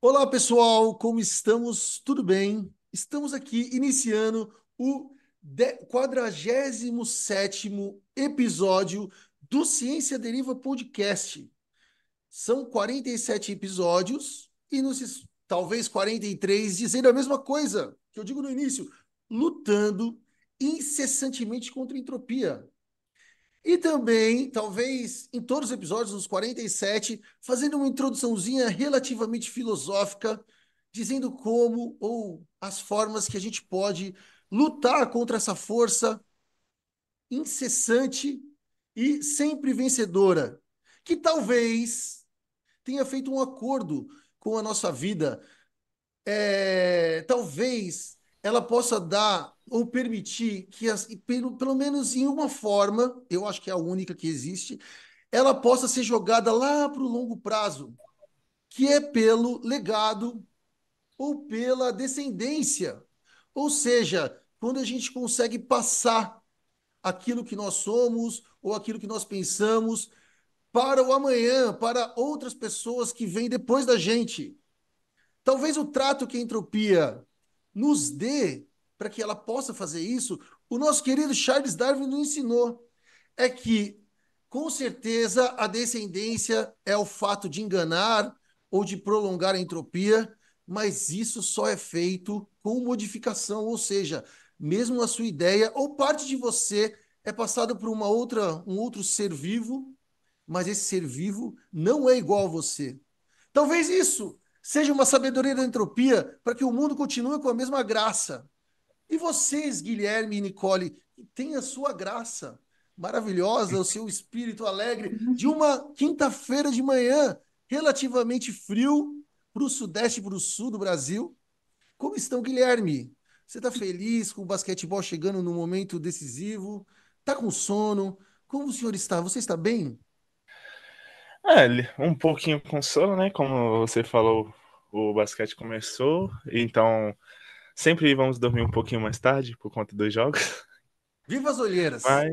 Olá, pessoal, como estamos? Tudo bem? Estamos aqui iniciando o 47º episódio do Ciência Deriva Podcast. São 47 episódios e talvez 43 dizendo a mesma coisa que eu digo no início, lutando incessantemente contra a entropia. E também, talvez, em todos os episódios, nos 47, fazendo uma introduçãozinha relativamente filosófica, dizendo como ou as formas que a gente pode lutar contra essa força incessante e sempre vencedora, que talvez tenha feito um acordo com a nossa vida, talvez ela possa dar ou permitir que, pelo menos em uma forma, eu acho que é a única que existe, ela possa ser jogada lá para o longo prazo, que é pelo legado ou pela descendência. Ou seja, quando a gente consegue passar aquilo que nós somos ou aquilo que nós pensamos para o amanhã, para outras pessoas que vêm depois da gente. Talvez o trato que a entropia nos dê para que ela possa fazer isso, o nosso querido Charles Darwin nos ensinou. É que, com certeza, a descendência é o fato de enganar ou de prolongar a entropia, mas isso só é feito com modificação, ou seja, mesmo a sua ideia ou parte de você é passado por um outro ser vivo, mas esse ser vivo não é igual a você. Talvez isso seja uma sabedoria da entropia para que o mundo continue com a mesma graça. E vocês, Guilherme e Nicole, têm a sua graça maravilhosa, o seu espírito alegre de uma quinta-feira de manhã, relativamente frio para o sudeste e para o sul do Brasil. Como estão, Guilherme? Você está feliz com o basquetebol chegando no momento decisivo? Está com sono? Como o senhor está? Você está bem? Um pouquinho com sono, né? Como você falou, o basquete começou, então sempre vamos dormir um pouquinho mais tarde por conta dos jogos, Viva as olheiras! mas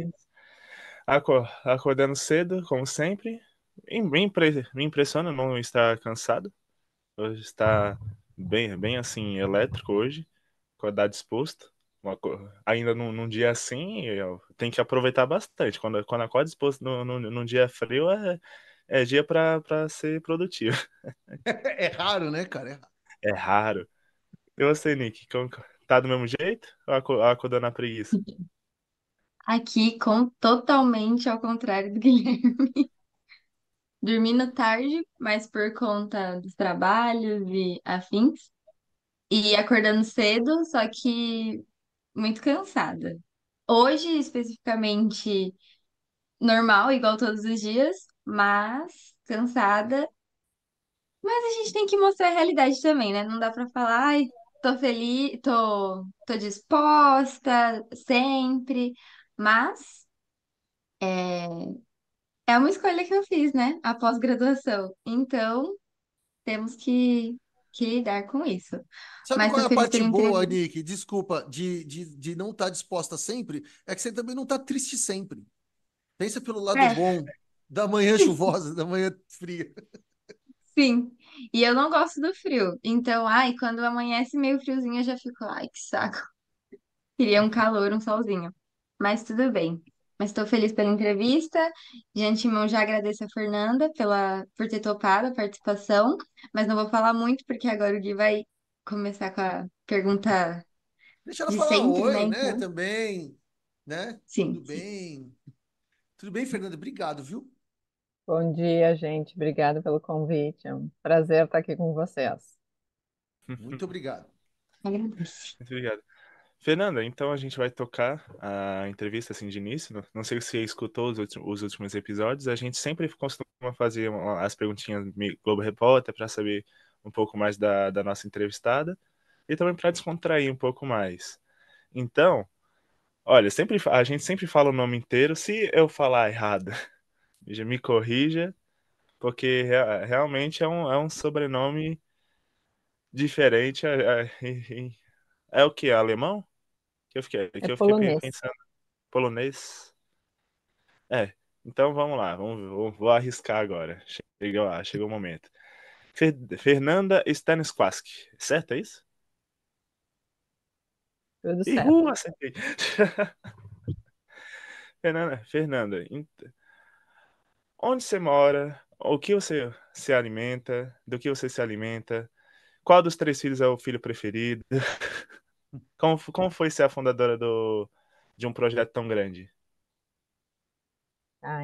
acordando cedo, como sempre, me impressiona não estar cansado. Hoje está bem assim, elétrico hoje, acordar disposto. Ainda num dia assim, eu tenho que aproveitar bastante. Quando acordo disposto num dia frio, é dia para ser produtivo. É raro, né, cara? É raro. E você, Nick, tá do mesmo jeito? Ou acordou na preguiça? Aqui, totalmente ao contrário do Guilherme. Dormindo tarde, mas por conta dos trabalhos e afins. E acordando cedo, só que muito cansada. Hoje, especificamente, normal, igual todos os dias, mas cansada. Mas a gente tem que mostrar a realidade também, né? Não dá pra falar, ai, tô feliz, tô disposta sempre. Mas. É uma escolha que eu fiz, né? Após graduação. Então, temos que lidar com isso. Sabe Mas qual tô é a feliz parte pela boa, entrevista. Nick? Desculpa, de não estar disposta sempre, é que você também não está triste sempre. Pensa pelo lado É, bom da manhã chuvosa, da manhã fria. sim. E eu não gosto do frio. Então, ai, quando amanhece meio friozinho, eu já fico, ai, que saco. Queria um calor, um solzinho. Mas tudo bem. Mas estou feliz pela entrevista. De antemão, já agradeço a Fernanda por ter topado a participação. Mas não vou falar muito, porque agora o Gui vai começar com a pergunta Deixa ela de falar sempre, né? oi, né? Então, Também, né? Tudo sim. bem. Tudo bem, Fernanda? Obrigado, viu? Bom dia, gente. Obrigada pelo convite. É um prazer estar aqui com vocês. Muito obrigado. Agradeço. Muito obrigado. Fernanda, então a gente vai tocar a entrevista assim de início. Não sei se você escutou os últimos episódios. A gente sempre costuma fazer as perguntinhas Globo Repórter para saber um pouco mais da nossa entrevistada e também para descontrair um pouco mais. Então, olha, a gente sempre fala o nome inteiro. Se eu falar errado, já me corrija, porque realmente é um sobrenome diferente. É o que? Alemão? É Que eu fiquei polonês. pensando. Polonês? É. Então vamos lá, vou arriscar agora. Chegou o momento. Fernanda Stanisłaski, certo, é isso? Tudo certo. Acertei. Fernanda, onde você mora? O que você se alimenta? Do que você se alimenta? Qual dos três filhos é o filho preferido? Como foi ser a fundadora de um projeto tão grande?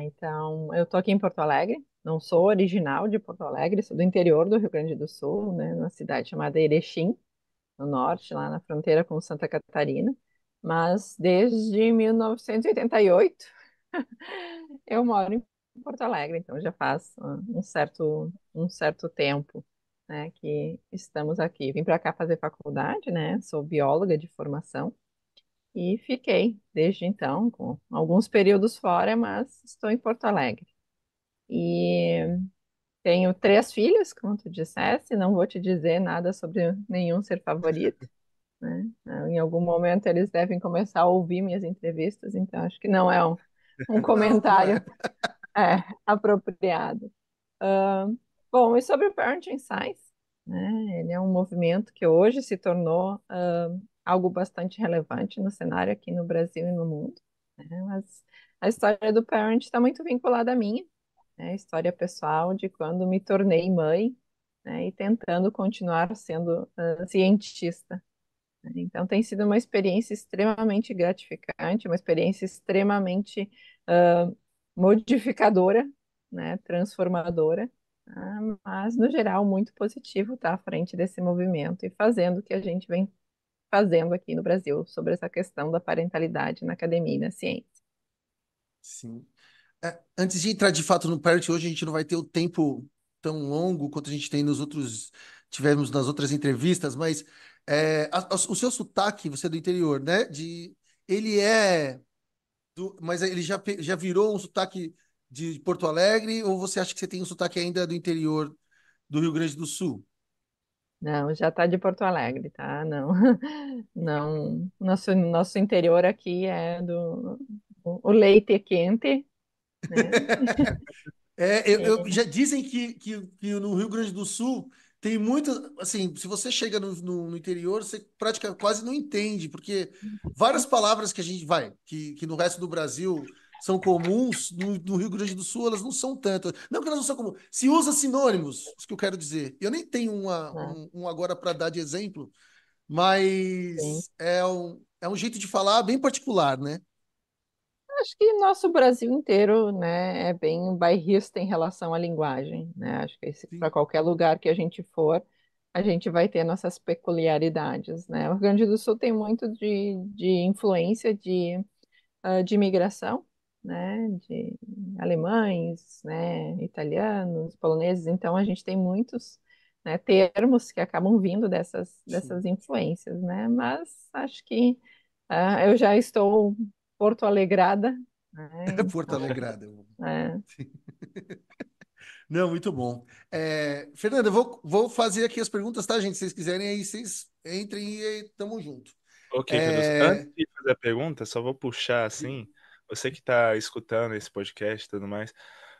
Então, eu tô aqui em Porto Alegre, não sou original de Porto Alegre, sou do interior do Rio Grande do Sul, né, numa cidade chamada Erechim, no norte, lá na fronteira com Santa Catarina. Mas desde 1988 eu moro em Porto Alegre, então já faz um certo tempo, né, que estamos aqui. Vim para cá fazer faculdade, né? Sou bióloga de formação e fiquei desde então, com alguns períodos fora, mas estou em Porto Alegre. E tenho três filhos, como tu disseste, não vou te dizer nada sobre nenhum ser favorito, né? Em algum momento eles devem começar a ouvir minhas entrevistas, então acho que não é um Não, não é. comentário apropriado. Ah, bom, e sobre o Parenting Science, né? Ele é um movimento que hoje se tornou algo bastante relevante no cenário aqui no Brasil e no mundo, né? Mas a história do Parent está muito vinculada à minha, né? A história pessoal de quando me tornei mãe, né? E tentando continuar sendo cientista. Então, tem sido uma experiência extremamente gratificante, uma experiência extremamente ah, modificadora, né, transformadora, mas, no geral, muito positivo estar à frente desse movimento e fazendo o que a gente vem fazendo aqui no Brasil sobre essa questão da parentalidade na academia e na ciência. Sim. Antes de entrar de fato no Parrot, hoje a gente não vai ter o tempo tão longo quanto a gente tem tivemos nas outras entrevistas, mas o seu sotaque, você é do interior, né? Ele é mas ele já virou um sotaque de Porto Alegre, ou você acha que você tem um sotaque ainda do interior do Rio Grande do Sul? Não, já está de Porto Alegre, tá? Não, não, nosso interior aqui é do o leite é quente, né? Já dizem que no Rio Grande do Sul tem muitas, assim, se você chega no interior, você praticamente quase não entende, porque várias palavras que a gente que no resto do Brasil são comuns, no Rio Grande do Sul elas não são tanto. Não que elas não são comuns, se usa sinônimos, isso que eu quero dizer. Eu nem tenho Né? um agora para dar de exemplo, Sim. mas é um jeito de falar bem particular, né? Acho que nosso Brasil inteiro, né, é bem bairrista em relação à linguagem, né? Acho que para Sim, qualquer lugar que a gente for, a gente vai ter nossas peculiaridades, né? O Rio Grande do Sul tem muito de influência de imigração, né? De alemães, né? Italianos, poloneses. Então a gente tem muitos, né, termos que acabam vindo dessas sim. influências, né? Mas acho que eu já estou porto-alegrada, né? Porto Então, Alegrada. é, Não, muito bom. Fernanda, vou fazer aqui as perguntas, tá, gente? Se vocês quiserem, aí vocês entrem e tamo junto. Ok, Carlos. Antes É, de fazer a pergunta, só vou puxar assim. Você que está escutando esse podcast e tudo mais,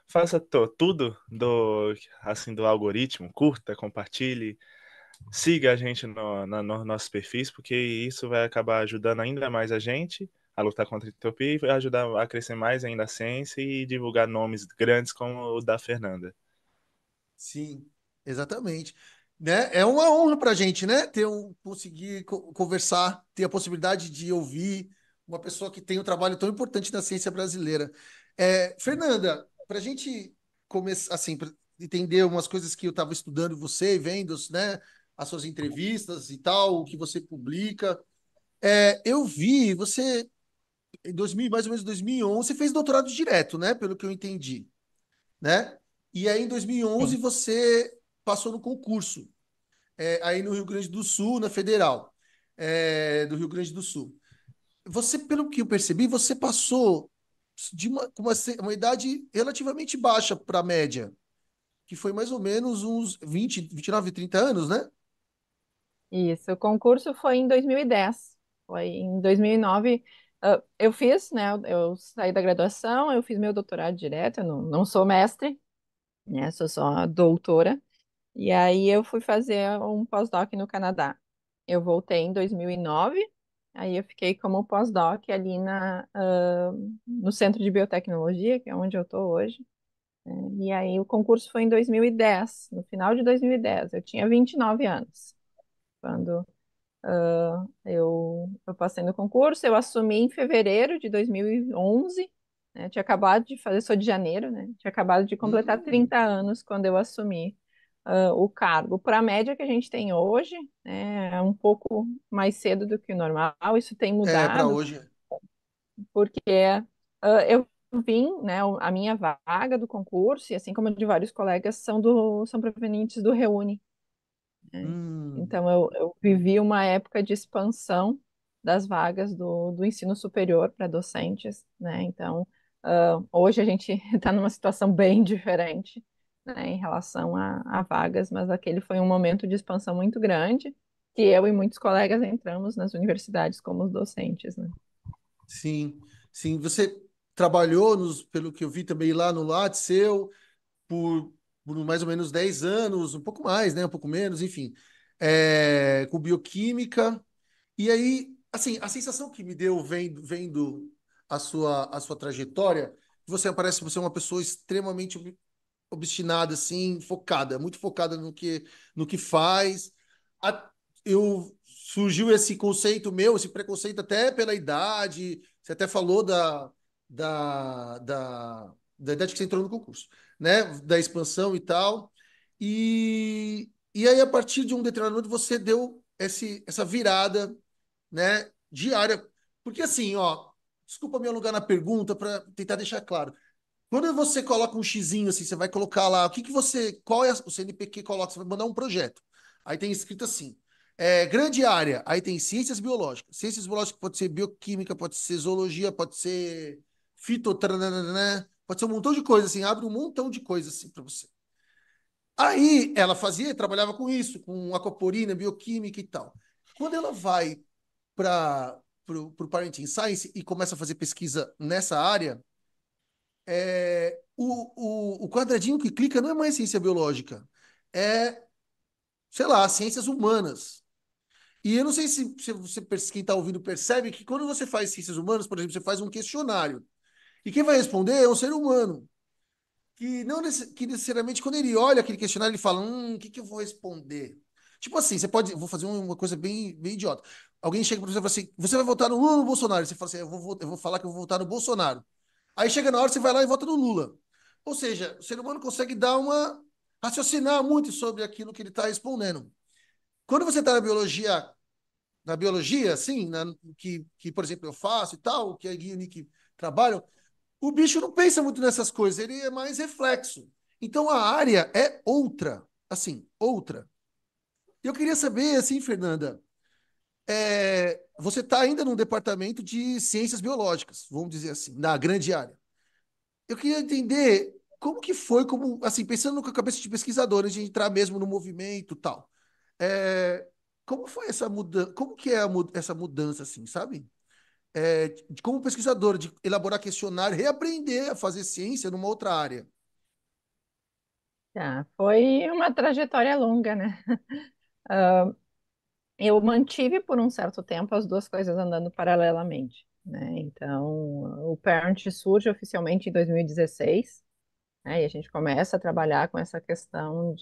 faça tudo do algoritmo, curta, compartilhe, siga a gente no nossos perfis, porque isso vai acabar ajudando ainda mais a gente a lutar contra a entropia e vai ajudar a crescer mais ainda a ciência e divulgar nomes grandes como o da Fernanda. sim, exatamente. Né? É uma honra para a gente, né? Conseguir conversar, ter a possibilidade de ouvir uma pessoa que tem um trabalho tão importante na ciência brasileira. Fernanda, para a gente começar, assim, pra entender umas coisas que eu estava estudando você, vendo, né? As suas entrevistas e tal, o que você publica. Eu vi, você, em 2000, mais ou menos 2011, você fez doutorado direto, né? Pelo que eu entendi, né? E aí, em 2011, sim. você passou no concurso, aí no Rio Grande do Sul, na Federal, do Rio Grande do Sul. Você, pelo que eu percebi, você passou com uma idade relativamente baixa para a média, que foi mais ou menos uns 29, 30 anos, né? Isso, o concurso foi em 2010. Foi em 2009. Eu fiz, né? Eu saí da graduação, eu fiz meu doutorado direto. Eu não sou mestre, né? Sou só doutora. E aí eu fui fazer um pós-doc no Canadá. Eu voltei em 2009, aí eu fiquei como pós-doc ali no Centro de Biotecnologia, que é onde eu estou hoje. E aí o concurso foi em 2010, no final de 2010. Eu tinha 29 anos quando eu passei no concurso. Eu assumi em fevereiro de 2011, né? Tinha acabado de fazer, sou de janeiro, né? Tinha acabado de completar Hum, 30 anos quando eu assumi o cargo. Para a média que a gente tem hoje, né, é um pouco mais cedo do que o normal. Isso tem para mudado, hoje. porque eu vim, né, a minha vaga do concurso, e assim como a de vários colegas, são provenientes do Reúne, né? Hum, Então, eu vivi uma época de expansão das vagas do ensino superior para docentes, né? Então, hoje a gente está numa situação bem diferente, né, em relação a vagas, mas aquele foi um momento de expansão muito grande, que eu e muitos colegas entramos nas universidades como docentes, né? sim, sim. Você trabalhou, pelo que eu vi também lá no Lattes, seu, por, por mais ou menos 10 anos, um pouco mais, né? Um pouco menos, enfim, com bioquímica. E aí, assim, a sensação que me deu vendo a sua trajetória, você parece você é uma pessoa extremamente obstinada, assim, focada, muito focada no que faz. A- Surgiu esse conceito meu, esse preconceito até pela idade. Você até falou da idade que você entrou no concurso, né? Da expansão e tal. E aí, a partir de um determinado momento, você deu essa virada, né? Diária. Porque assim, ó, desculpa me alongar na pergunta para tentar deixar claro. Quando você coloca um xizinho assim, você vai colocar lá, qual é o CNPq que coloca? Você vai mandar um projeto. Aí tem escrito assim, grande área, aí tem ciências biológicas. Ciências biológicas pode ser bioquímica, pode ser zoologia, pode ser fitotrananã, pode ser um montão de coisa assim, abre um montão de coisa assim para você. Aí ela trabalhava com isso, com aquaporina, bioquímica e tal. Quando ela vai para o Parenting Science e começa a fazer pesquisa nessa área, o quadradinho que clica não é mais ciência biológica, é, sei lá, ciências humanas. E eu não sei se você, quem está ouvindo percebe que quando você faz ciências humanas, por exemplo, você faz um questionário. E quem vai responder é um ser humano. Que não que necessariamente, quando ele olha aquele questionário, ele fala: o que eu vou responder? Tipo assim, você pode. Vou fazer uma coisa bem idiota. Alguém chega para você e fala assim: você vai votar no Lula ou no Bolsonaro? Você fala assim: eu vou falar que eu vou votar no Bolsonaro. Aí chega na hora, você vai lá e vota no Lula. Ou seja, o ser humano consegue raciocinar muito sobre aquilo que ele está respondendo. Quando você está na biologia, assim, por exemplo, eu faço e tal, que a Gui e o Nick trabalham, o bicho não pensa muito nessas coisas, ele é mais reflexo. Então a área é outra, assim, outra. E eu queria saber, assim, Fernanda, você está ainda num departamento de ciências biológicas, vamos dizer assim, na grande área. Eu queria entender como que foi, como, assim, pensando com a cabeça de pesquisador, antes de entrar mesmo no movimento e tal. É, como foi essa mudança, como que é essa mudança, assim, sabe? Como pesquisador, de elaborar questionário, reaprender a fazer ciência numa outra área. Tá, foi uma trajetória longa, né? Eu mantive por um certo tempo as duas coisas andando paralelamente, né? Então, o Parent surge oficialmente em 2016, né? E a gente começa a trabalhar com essa questão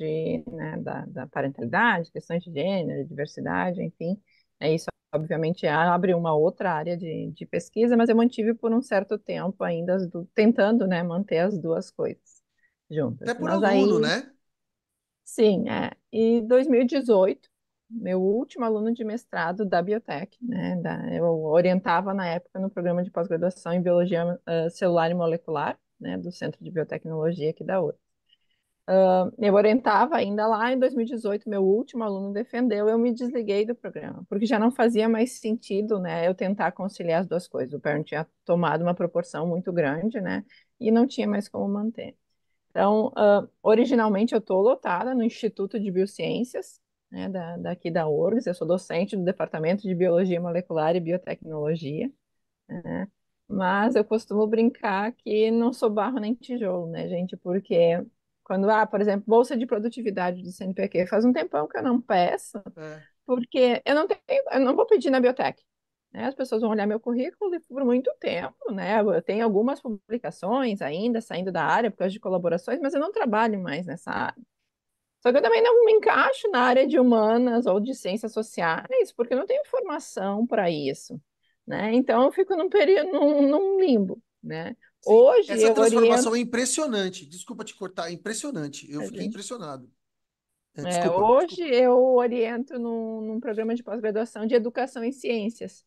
né, da parentalidade, questões de gênero, diversidade, enfim. Isso, obviamente, abre uma outra área de pesquisa, mas eu mantive por um certo tempo ainda, tentando, né, manter as duas coisas Até juntas. por Mas aluno, aí né? sim, é. E 2018, meu último aluno de mestrado da Biotech, né? Eu orientava na época no programa de pós-graduação em Biologia Celular e Molecular, né? Do Centro de Biotecnologia aqui da URGS. Eu orientava ainda lá em 2018, meu último aluno defendeu, eu me desliguei do programa, porque já não fazia mais sentido, né? Eu tentar conciliar as duas coisas. O parent tinha tomado uma proporção muito grande, né? E não tinha mais como manter. Então, originalmente eu estou lotada no Instituto de Biociências, né, daqui da URGS. Eu sou docente do Departamento de Biologia Molecular e Biotecnologia, né? Mas eu costumo brincar que não sou barro nem tijolo, né, gente? Porque Quando, por exemplo, bolsa de produtividade do CNPq, faz um tempão que eu não peço, É. porque eu não vou pedir na biotech, né? As pessoas vão olhar meu currículo e por muito tempo, né? Eu tenho algumas publicações ainda saindo da área por causa de colaborações, mas eu não trabalho mais nessa área. Só que eu também não me encaixo na área de humanas ou de ciências sociais, porque eu não tenho formação para isso, né? Então eu fico num período, num limbo, né? Sim, Hoje essa eu transformação oriento, é impressionante. Desculpa te cortar, é impressionante. Eu a fiquei gente, impressionado. é, Desculpa, hoje desculpa. eu oriento num programa de pós-graduação de educação em ciências,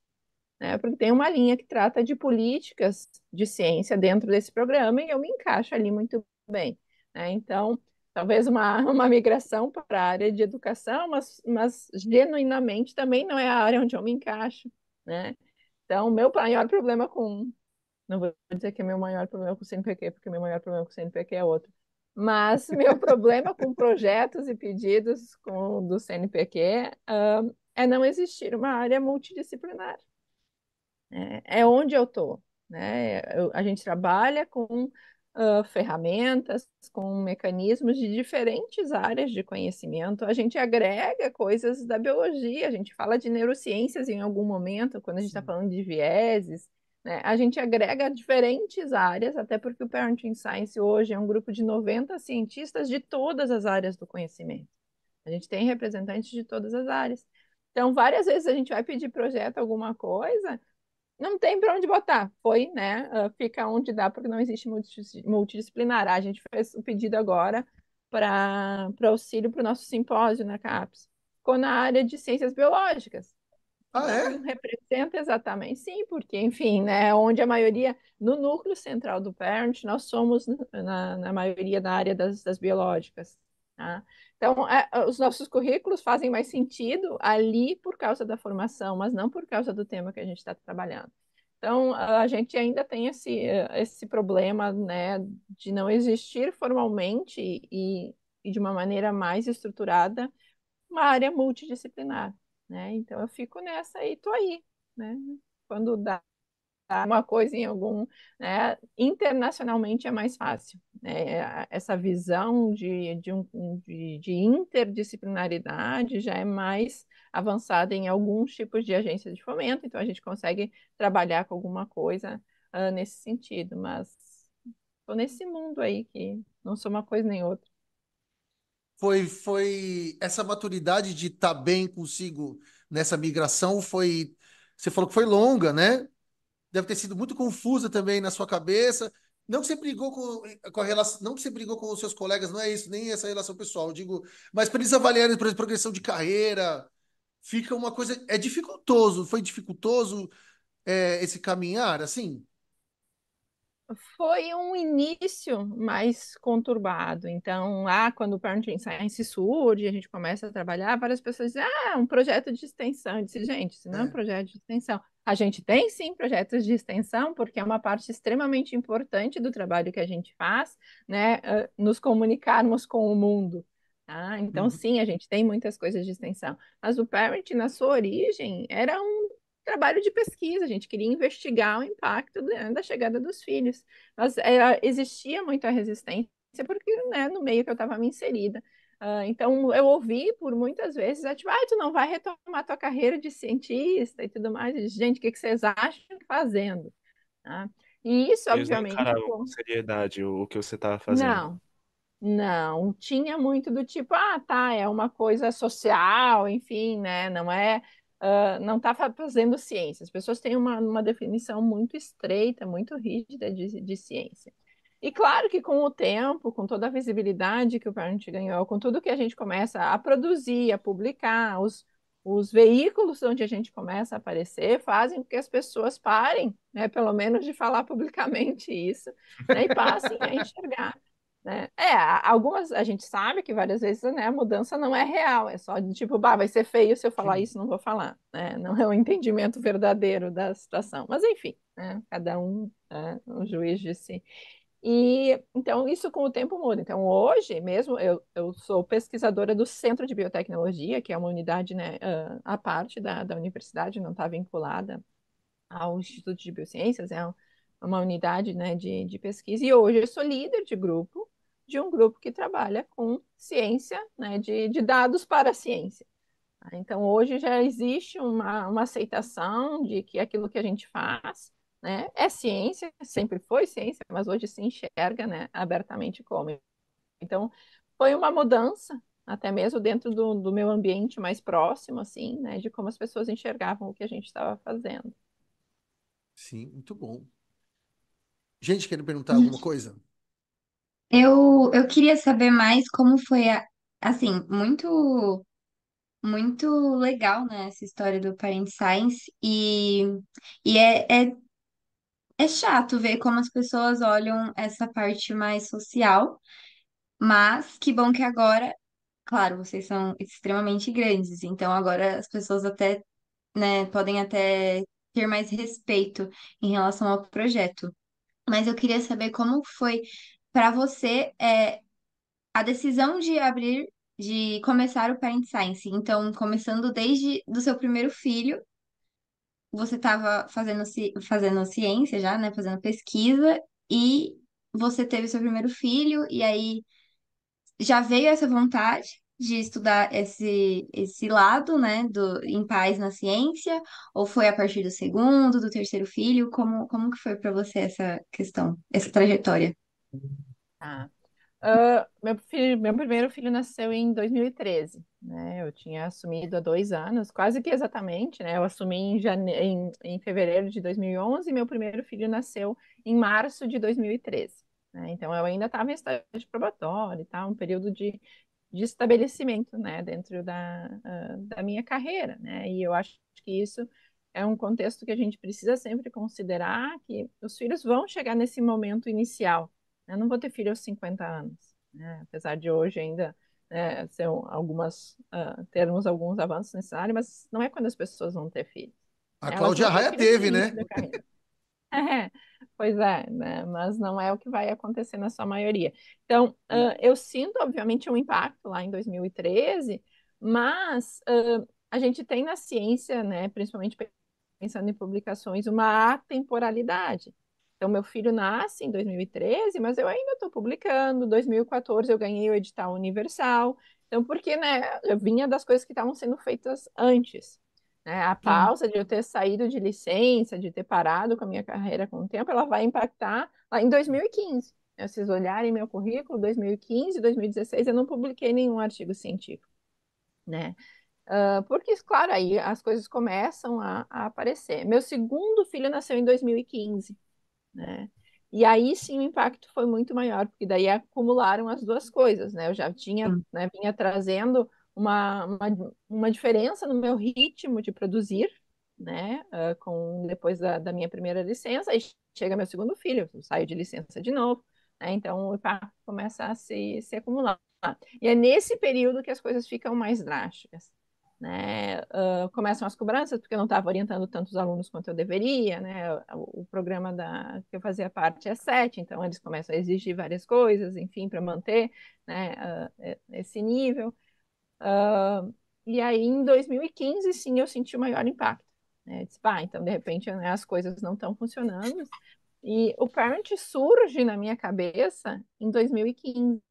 né? Porque tem uma linha que trata de políticas de ciência dentro desse programa e eu me encaixo ali muito bem, né? Então, talvez uma migração para a área de educação, mas genuinamente também não é a área onde eu me encaixo, né? Então, o meu maior problema com não vou dizer que é meu maior problema com o CNPq, porque meu maior problema com o CNPq é outro. Mas meu problema com projetos e pedidos do CNPq é não existir uma área multidisciplinar. É onde eu estou, né? A gente trabalha com ferramentas, com mecanismos de diferentes áreas de conhecimento. A gente agrega coisas da biologia, a gente fala de neurociências em algum momento, quando a gente está Sim. falando de vieses, né? A gente agrega diferentes áreas, até porque o Parenting Science hoje é um grupo de 90 cientistas de todas as áreas do conhecimento. A gente tem representantes de todas as áreas. Então, várias vezes a gente vai pedir projeto, alguma coisa, não tem para onde botar. Foi, né? Fica onde dá, porque não existe multidisciplinar. A gente fez o pedido agora para auxílio para o nosso simpósio na CAPES. Ficou na área de ciências biológicas. Ah, Não é? representa exatamente, sim, porque, enfim, né, onde a maioria, no núcleo central do Parent, nós somos na maioria da área das biológicas. Tá? Então, os nossos currículos fazem mais sentido ali por causa da formação, mas não por causa do tema que a gente está trabalhando. Então, a gente ainda tem esse problema, né, de não existir formalmente e de uma maneira mais estruturada uma área multidisciplinar, né? Então eu fico nessa e tô aí, né? Quando dá uma coisa em algum, né? Internacionalmente é mais fácil, né? Essa visão de interdisciplinaridade já é mais avançada em alguns tipos de agências de fomento, então a gente consegue trabalhar com alguma coisa nesse sentido, mas tô nesse mundo aí que não sou uma coisa nem outra. Foi essa maturidade de estar bem consigo nessa migração foi. Você falou que foi longa, né? Deve ter sido muito confusa também na sua cabeça. Não que você brigou com a relação, não que você brigou com os seus colegas, não é isso, nem essa relação pessoal, eu digo, mas para eles avaliarem, por exemplo, progressão de carreira, fica uma coisa, é dificultoso, foi dificultoso esse caminhar, assim? Foi um início mais conturbado. Então, quando o Parenting Science surge, a gente começa a trabalhar, várias pessoas dizem, um projeto de extensão. Eu disse, gente, isso não é um É. projeto de extensão. A gente tem sim projetos de extensão, porque é uma parte extremamente importante do trabalho que a gente faz, né? Nos comunicarmos com o mundo. Tá? Então, Uhum. sim, a gente tem muitas coisas de extensão. Mas o Parent, na sua origem, era um trabalho de pesquisa, a gente queria investigar o impacto da chegada dos filhos. Mas existia muita resistência, porque né, no meio que eu estava me inserida. Então, eu ouvi por muitas vezes, tipo, tu não vai retomar tua carreira de cientista e tudo mais. Eu disse, gente, o que vocês acham fazendo? Tá? E isso, Eles não obviamente, encaravam com seriedade o que você estava fazendo. não. Não, tinha muito do tipo, tá, é uma coisa social, enfim, né? Não é, não está fazendo ciência. As pessoas têm uma definição muito estreita, muito rígida de ciência. E claro que com o tempo, com toda a visibilidade que o Parent ganhou, com tudo que a gente começa a produzir, a publicar, os veículos onde a gente começa a aparecer fazem com que as pessoas parem, né, pelo menos de falar publicamente isso, né, e passem a enxergar, né? Algumas a gente sabe que várias vezes, né, a mudança não é real, é só de tipo, vai ser feio se eu falar Sim. isso, não vou falar, né? Não é o entendimento verdadeiro da situação. Mas enfim, né, cada um é um juiz de si. E então isso com o tempo muda. Então hoje mesmo eu sou pesquisadora do Centro de Biotecnologia, que é uma unidade, né, à parte da universidade, não está vinculada ao Instituto de Biociências, é uma unidade, né, de pesquisa. E hoje eu sou líder de grupo de um grupo que trabalha com ciência, né, de dados para a ciência. Então, hoje já existe uma aceitação de que aquilo que a gente faz, né, é ciência, sempre foi ciência, mas hoje se enxerga, né, abertamente como. Então, foi uma mudança, até mesmo dentro do meu ambiente mais próximo, assim, né, de como as pessoas enxergavam o que a gente estava fazendo. Sim, muito bom. Gente, querem perguntar alguma coisa? Eu queria saber mais como foi assim, muito legal, né, essa história do Parent Science e é chato ver como as pessoas olham essa parte mais social, mas que bom que agora, claro, vocês são extremamente grandes, então agora as pessoas até, né, podem até ter mais respeito em relação ao projeto. Mas eu queria saber como foi para você a decisão de abrir, de começar o Parent Science. Então, começando desde do seu primeiro filho, você estava fazendo ciência já, né? Fazendo pesquisa, e você teve seu primeiro filho, e aí já veio essa vontade de estudar esse lado, né, em paz na ciência, ou foi a partir do segundo, do terceiro filho? Como que foi para você essa questão, essa trajetória? Tá. Meu primeiro filho nasceu em 2013, né? Eu tinha assumido há 2 anos, quase que exatamente, né? Eu assumi em fevereiro de 2011 e meu primeiro filho nasceu em março de 2013, né? Então eu ainda estava em estágio probatório e tal, um período de estabelecimento, né? Dentro da minha carreira, né? E eu acho que isso é um contexto que a gente precisa sempre considerar que os filhos vão chegar nesse momento inicial. Eu não vou ter filho aos 50 anos, né? Apesar de hoje ainda, né, termos alguns avanços nessa área, mas não é quando as pessoas vão ter filhos. A Elas Cláudia vão ter Raia filhos no teve, início né? da carreira. É, pois é, né? Mas não é o que vai acontecer na sua maioria. Então, eu sinto, obviamente, um impacto lá em 2013, mas a gente tem na ciência, né, principalmente pensando em publicações, uma atemporalidade. Então, meu filho nasce em 2013, mas eu ainda estou publicando. Em 2014 eu ganhei o edital universal. Então, porque, né, eu vinha das coisas que estavam sendo feitas antes, né? A Sim. pausa de eu ter saído de licença, de ter parado com a minha carreira com o tempo, ela vai impactar lá em 2015. Se vocês olharem meu currículo, 2015, 2016, eu não publiquei nenhum artigo científico, né? Porque, claro, aí as coisas começam a aparecer. Meu segundo filho nasceu em 2015, né? E aí sim o impacto foi muito maior, porque daí acumularam as duas coisas, né? Eu já tinha, Sim. né, vinha trazendo uma diferença no meu ritmo de produzir, né? Depois da minha primeira licença, aí chega meu segundo filho, eu saio de licença de novo, né? Então o impacto começa a se acumular. E é nesse período que as coisas ficam mais drásticas, né? Começam as cobranças, porque eu não estava orientando tantos alunos quanto eu deveria, né? O programa que eu fazia parte é 7, então eles começam a exigir várias coisas, enfim, para manter, né, esse nível. Uh, e aí, em 2015, sim, eu senti o maior impacto, né? Disse, pá, então, de repente, né, as coisas não estão funcionando. E o Parent surge na minha cabeça em 2015.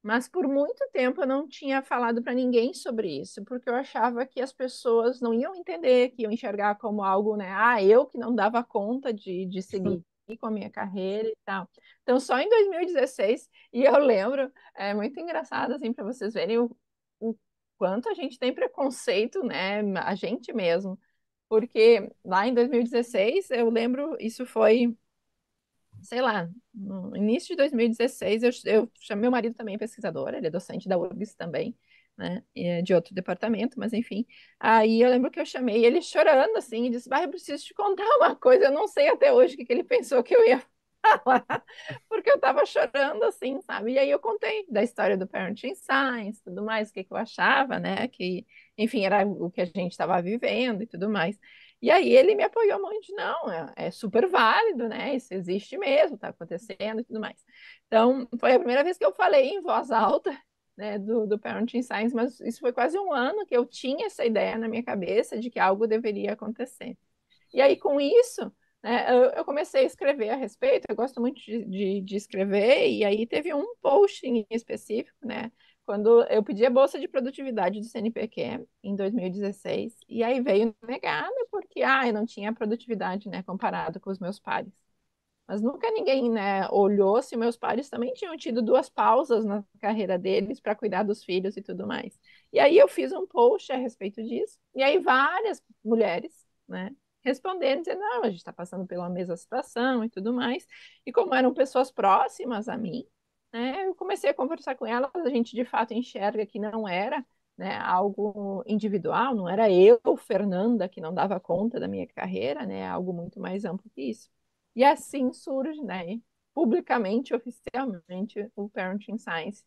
Mas por muito tempo eu não tinha falado para ninguém sobre isso, porque eu achava que as pessoas não iam entender, que iam enxergar como algo, né? Ah, eu que não dava conta de seguir com a minha carreira e tal. Então, só em 2016, e eu lembro, é muito engraçado, assim, para vocês verem o quanto a gente tem preconceito, né? A gente mesmo. Porque lá em 2016, eu lembro, isso foi sei lá, no início de 2016, eu chamei meu marido também é pesquisador, ele é docente da URGS também, né, de outro departamento, mas enfim. Aí eu lembro que eu chamei ele chorando, assim, e disse, eu preciso te contar uma coisa, eu não sei até hoje o que ele pensou que eu ia falar, porque eu tava chorando, assim, sabe? E aí eu contei da história do Parenting Science, tudo mais, o que eu achava, né, que, enfim, era o que a gente estava vivendo e tudo mais. E aí ele me apoiou muito, não, é super válido, né? Isso existe mesmo, tá acontecendo e tudo mais. Então, foi a primeira vez que eu falei em voz alta, né, do Parenting Science, mas isso foi quase um ano que eu tinha essa ideia na minha cabeça de que algo deveria acontecer. E aí, com isso, né, eu comecei a escrever a respeito, eu gosto muito de escrever, e aí teve um post em específico, né, quando eu pedi a bolsa de produtividade do CNPq em 2016, e aí veio negada porque, eu não tinha produtividade, né, comparado com os meus pares. Mas nunca ninguém, né, olhou se meus pais também tinham tido 2 pausas na carreira deles para cuidar dos filhos e tudo mais. E aí eu fiz um post a respeito disso, e aí várias mulheres, né, responderam, dizendo, não, a gente está passando pela mesma situação e tudo mais. E como eram pessoas próximas a mim, né, eu comecei a conversar com elas, a gente de fato enxerga que não era, né, algo individual, não era eu, Fernanda, que não dava conta da minha carreira, né, algo muito mais amplo que isso. E assim surge, né, publicamente, oficialmente, o Parenting Science.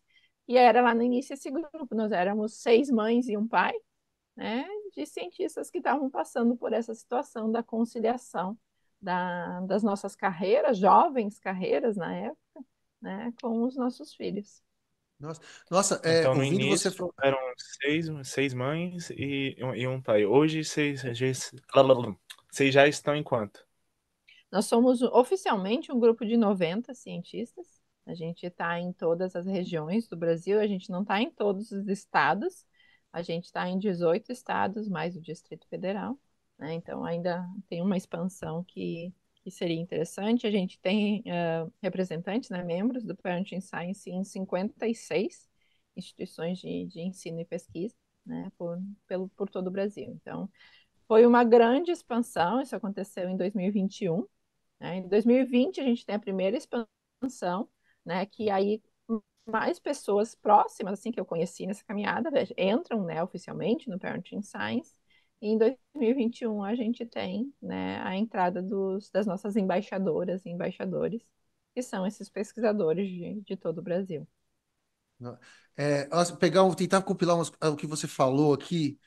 E era lá no início esse grupo, nós éramos 6 mães e um pai, né, de cientistas que estavam passando por essa situação da conciliação das nossas carreiras, jovens carreiras na época, né, com os nossos filhos. Nossa, Então, no ouvindo você. início, eram seis mães e um pai. Hoje, vocês já estão em quanto? Nós somos oficialmente um grupo de 90 cientistas. A gente está em todas as regiões do Brasil, a gente não está em todos os estados, a gente está em 18 estados, mais o Distrito Federal, né? Então ainda tem uma expansão que seria interessante. A gente tem representantes, né, membros do Parenting Science em 56 instituições de ensino e pesquisa, né, por todo o Brasil. Então, foi uma grande expansão, isso aconteceu em 2021, né? Em 2020, a gente tem a primeira expansão, né, que aí mais pessoas próximas, assim, que eu conheci nessa caminhada, entram, né, oficialmente no Parenting Science. E em 2021, a gente tem, né, a entrada das nossas embaixadoras e embaixadores, que são esses pesquisadores de todo o Brasil. Tentar compilar o que você falou aqui.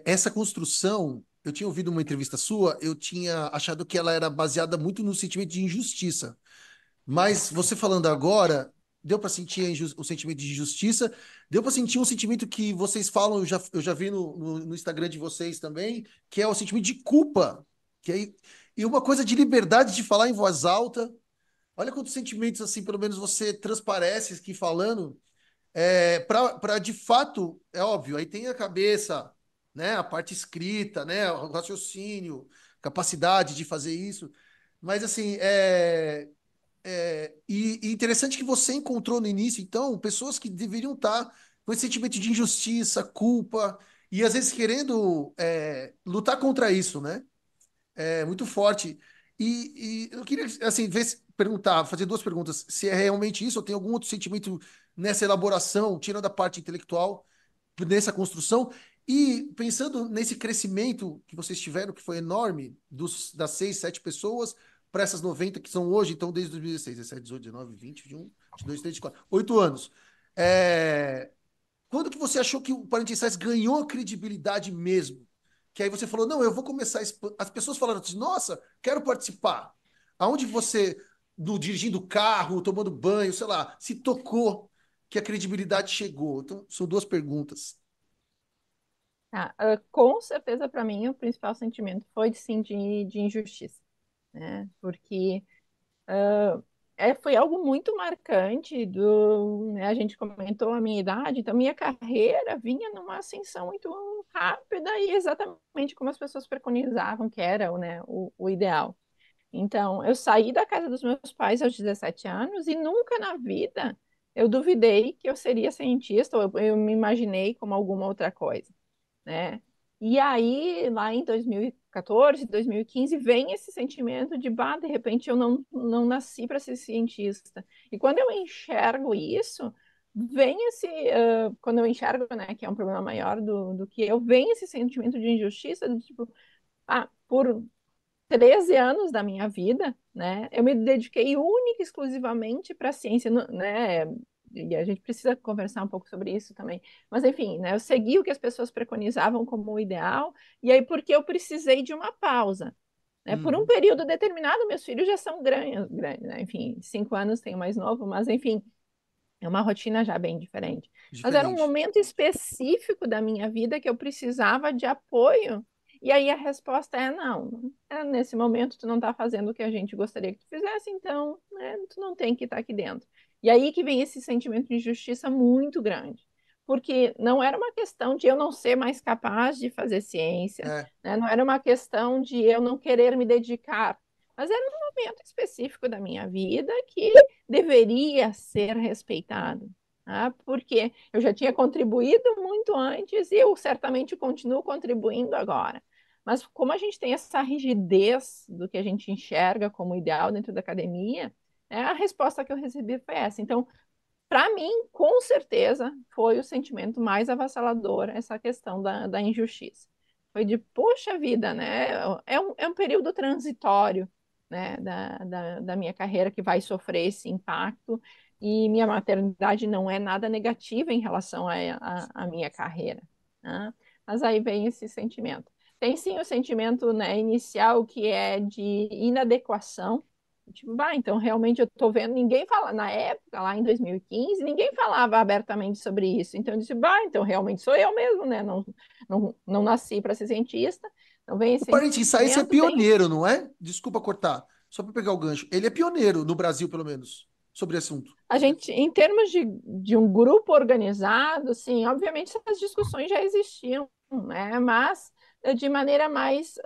Essa construção, eu tinha ouvido uma entrevista sua, eu tinha achado que ela era baseada muito no sentimento de injustiça. Mas você falando agora, deu para sentir o sentimento de injustiça, deu para sentir um sentimento que vocês falam, eu já vi no Instagram de vocês também, que é o sentimento de culpa. E uma coisa de liberdade de falar em voz alta. Olha quantos sentimentos, assim, pelo menos você transparece aqui falando. Para de fato, é óbvio, aí tem a cabeça, né, a parte escrita, né, o raciocínio, capacidade de fazer isso. Mas assim, e interessante que você encontrou no início, então, pessoas que deveriam estar com esse sentimento de injustiça, culpa, e às vezes querendo lutar contra isso, né? É muito forte. E eu queria, assim, perguntar, fazer 2 perguntas. Se é realmente isso, ou tem algum outro sentimento nessa elaboração, tirando a parte intelectual, nessa construção? E pensando nesse crescimento que vocês tiveram, que foi enorme, das 6, 7 pessoas para essas 90 que são hoje, então desde 2016, 17, 18, 19, 20, 21, 22, 23, 24, 8 anos. É, Quando que você achou que o Parent Insights ganhou a credibilidade mesmo? Que aí você falou, não, eu vou começar As pessoas falaram assim, nossa, quero participar. Aonde você, dirigindo o carro, tomando banho, sei lá, se tocou que a credibilidade chegou? Então, são 2 perguntas. Com certeza, para mim, o principal sentimento foi, sim, de injustiça, né? Porque foi algo muito marcante né, a gente comentou a minha idade, então minha carreira vinha numa ascensão muito rápida e exatamente como as pessoas preconizavam que era, né, o ideal. Então, eu saí da casa dos meus pais aos 17 anos e nunca na vida eu duvidei que eu seria cientista, ou eu me imaginei como alguma outra coisa, né? E aí, lá em 2014, 2015, vem esse sentimento de, bah, de repente eu não nasci para ser cientista. E quando eu enxergo isso, quando eu enxergo, né, que é um problema maior do que eu, vem esse sentimento de injustiça, do tipo, por 13 anos da minha vida, né, eu me dediquei única e exclusivamente para a ciência, né, e a gente precisa conversar um pouco sobre isso também. Mas, enfim, né, eu segui o que as pessoas preconizavam como o ideal, e aí porque eu precisei de uma pausa. Né? Por um Uhum. período determinado, meus filhos já são grandes, né? Enfim, 5 anos tenho mais novo, mas, enfim, é uma rotina já bem diferente. Mas era um Diferente. momento específico da minha vida que eu precisava de apoio E aí a resposta é não. Nesse momento tu não está fazendo o que a gente gostaria que tu fizesse, então, né, tu não tem que estar aqui dentro. E aí que vem esse sentimento de injustiça muito grande. Porque não era uma questão de eu não ser mais capaz de fazer ciência, É, né? Não era uma questão de eu não querer me dedicar, mas era um momento específico da minha vida que deveria ser respeitado, tá? Porque eu já tinha contribuído muito antes e eu certamente continuo contribuindo agora. Mas como a gente tem essa rigidez do que a gente enxerga como ideal dentro da academia, a resposta que eu recebi foi essa. Então, para mim, com certeza, foi o sentimento mais avassalador, essa questão da injustiça. Foi de, poxa vida, né? É um período transitório, né, da minha carreira que vai sofrer esse impacto, e minha maternidade não é nada negativa em relação à minha carreira, né? Mas aí vem esse sentimento. Tem sim o sentimento, né, inicial, que é de inadequação. Tipo, então realmente eu tô vendo, ninguém fala, na época, lá em 2015, ninguém falava abertamente sobre isso. Então eu disse, então realmente sou eu mesmo, né? Não nasci para ser cientista, não vem o esse Parenting Science é sentimento, tem. pioneiro, não é? Desculpa cortar, só para pegar o gancho. Ele é pioneiro no Brasil, pelo menos, sobre esse assunto. A gente, em termos de um grupo organizado, sim, obviamente essas discussões já existiam, né? Mas de maneira mais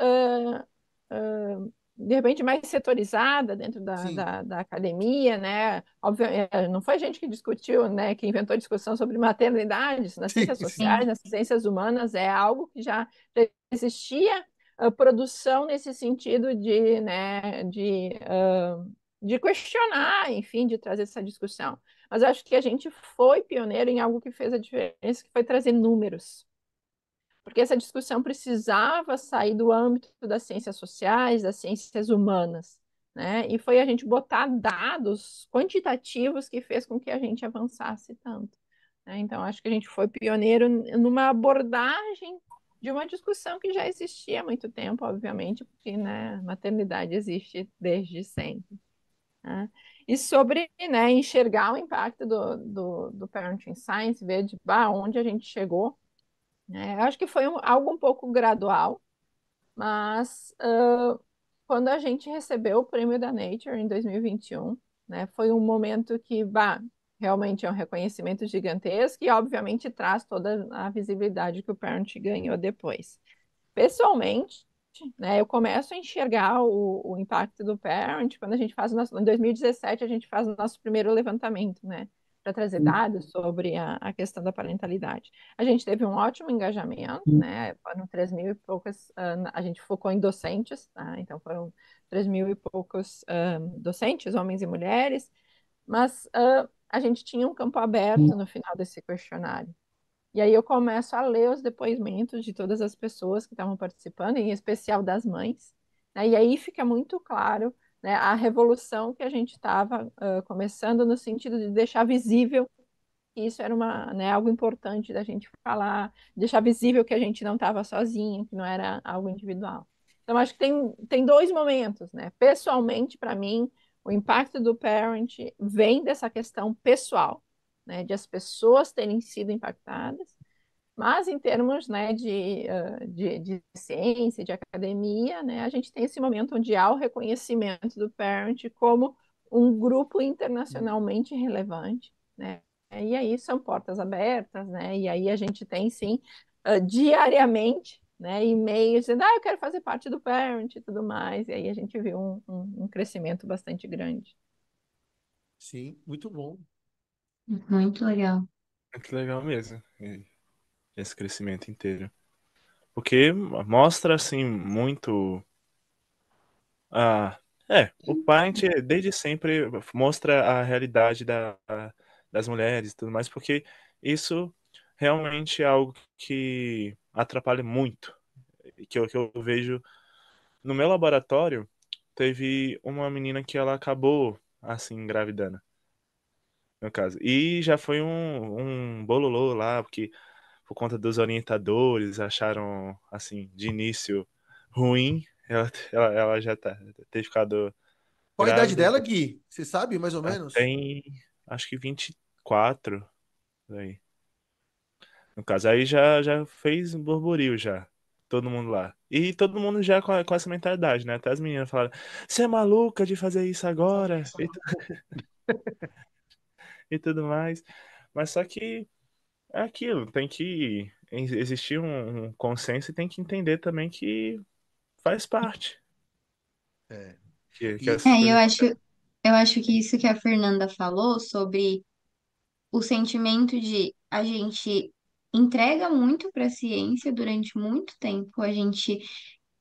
de repente mais setorizada dentro Sim, da academia, né? Obviamente, não foi a gente que discutiu, né? Que inventou a discussão sobre maternidade, isso nas sim, ciências sim. sociais, Sim. nas ciências humanas, é algo que já existia produção nesse sentido de, né, de questionar, enfim, de trazer essa discussão. Mas acho que a gente foi pioneiro em algo que fez a diferença, que foi trazer números, porque essa discussão precisava sair do âmbito das ciências sociais, das ciências humanas, né? E foi a gente botar dados quantitativos que fez com que a gente avançasse tanto, né? Então, acho que a gente foi pioneiro numa abordagem de uma discussão que já existia há muito tempo, obviamente, porque, né, maternidade existe desde sempre, né? E sobre, né, enxergar o impacto do Parenting Science, ver de onde a gente chegou, eu acho que foi algo um pouco gradual, mas quando a gente recebeu o prêmio da Nature em 2021, né, foi um momento que, realmente é um reconhecimento gigantesco e, obviamente, traz toda a visibilidade que o Parent ganhou depois. Pessoalmente, né, eu começo a enxergar o impacto do Parent quando a gente faz em 2017 a gente faz o nosso primeiro levantamento, né, para trazer dados sobre a questão da parentalidade. A gente teve um ótimo engajamento, né, foram 3 mil e poucas, a gente focou em docentes, tá? Então foram 3 mil e poucos docentes, homens e mulheres, mas a gente tinha um campo aberto no final desse questionário. E aí eu começo a ler os depoimentos de todas as pessoas que estavam participando, em especial das mães, né? E aí fica muito claro, né, a revolução que a gente estava começando no sentido de deixar visível que isso era né, algo importante da gente falar, deixar visível que a gente não estava sozinho, que não era algo individual. Então, acho que tem dois momentos, né? Pessoalmente, para mim, o impacto do parent vem dessa questão pessoal, né, de as pessoas terem sido impactadas, mas em termos, né, de ciência, de academia, né, a gente tem esse momento onde há o reconhecimento do parent como um grupo internacionalmente relevante, né? E aí são portas abertas, né? E aí a gente tem, sim, diariamente, né, e-mails dizendo, eu quero fazer parte do parent e tudo mais. E aí a gente viu um crescimento bastante grande. Sim, muito bom. Muito legal. Muito legal mesmo, esse crescimento inteiro. Porque mostra, assim, muito. Ah, o Paint desde sempre mostra a realidade das mulheres e tudo mais, porque isso realmente é algo que atrapalha muito. Que eu vejo no meu laboratório, teve uma menina que ela acabou, assim, engravidando, no caso. E já foi um bololô lá, porque por conta dos orientadores, acharam, assim, de início ruim. Ela já ter ficado Qual a idade grávida. dela, Gui? Você sabe, mais ou Ela menos? tem, acho que 24, por aí. No caso, aí já fez um burburinho já. todo mundo lá. E todo mundo já com essa mentalidade, né? Até as meninas falaram, você é maluca de fazer isso agora? E tudo mais. Mas só que é aquilo, tem que existir um consenso e tem que entender também que faz parte. É. Que E essas É, coisas. eu acho que isso que a Fernanda falou sobre o sentimento de a gente entrega muito para a ciência durante muito tempo, a gente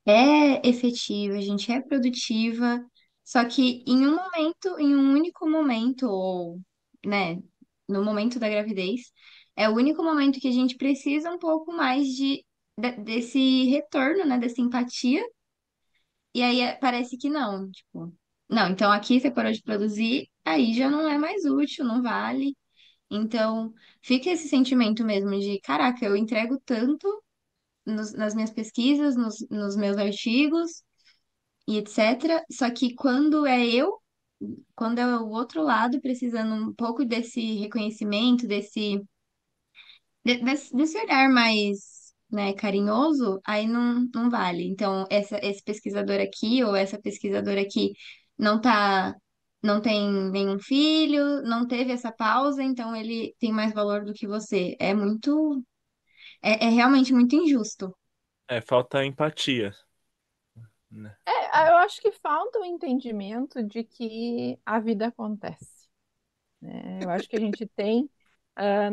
é efetiva, a gente é produtiva, só que em um momento, em um único momento, ou, né, no momento da gravidez, é o único momento que a gente precisa um pouco mais desse retorno, né, dessa empatia, e aí parece que não, tipo, não, então aqui você parou de produzir, aí já não é mais útil, não vale. Então, fica esse sentimento mesmo de, caraca, eu entrego tanto nas minhas pesquisas, nos meus artigos e etc. Só que quando é o outro lado precisando um pouco desse reconhecimento, desse olhar mais, né, carinhoso, aí não vale. Então, esse pesquisador aqui ou essa pesquisadora aqui não tá, não tem nenhum filho, não teve essa pausa, então ele tem mais valor do que você. É realmente muito injusto. É, falta empatia, né? Eu acho que falta o entendimento de que a vida acontece, né? Eu acho que a gente tem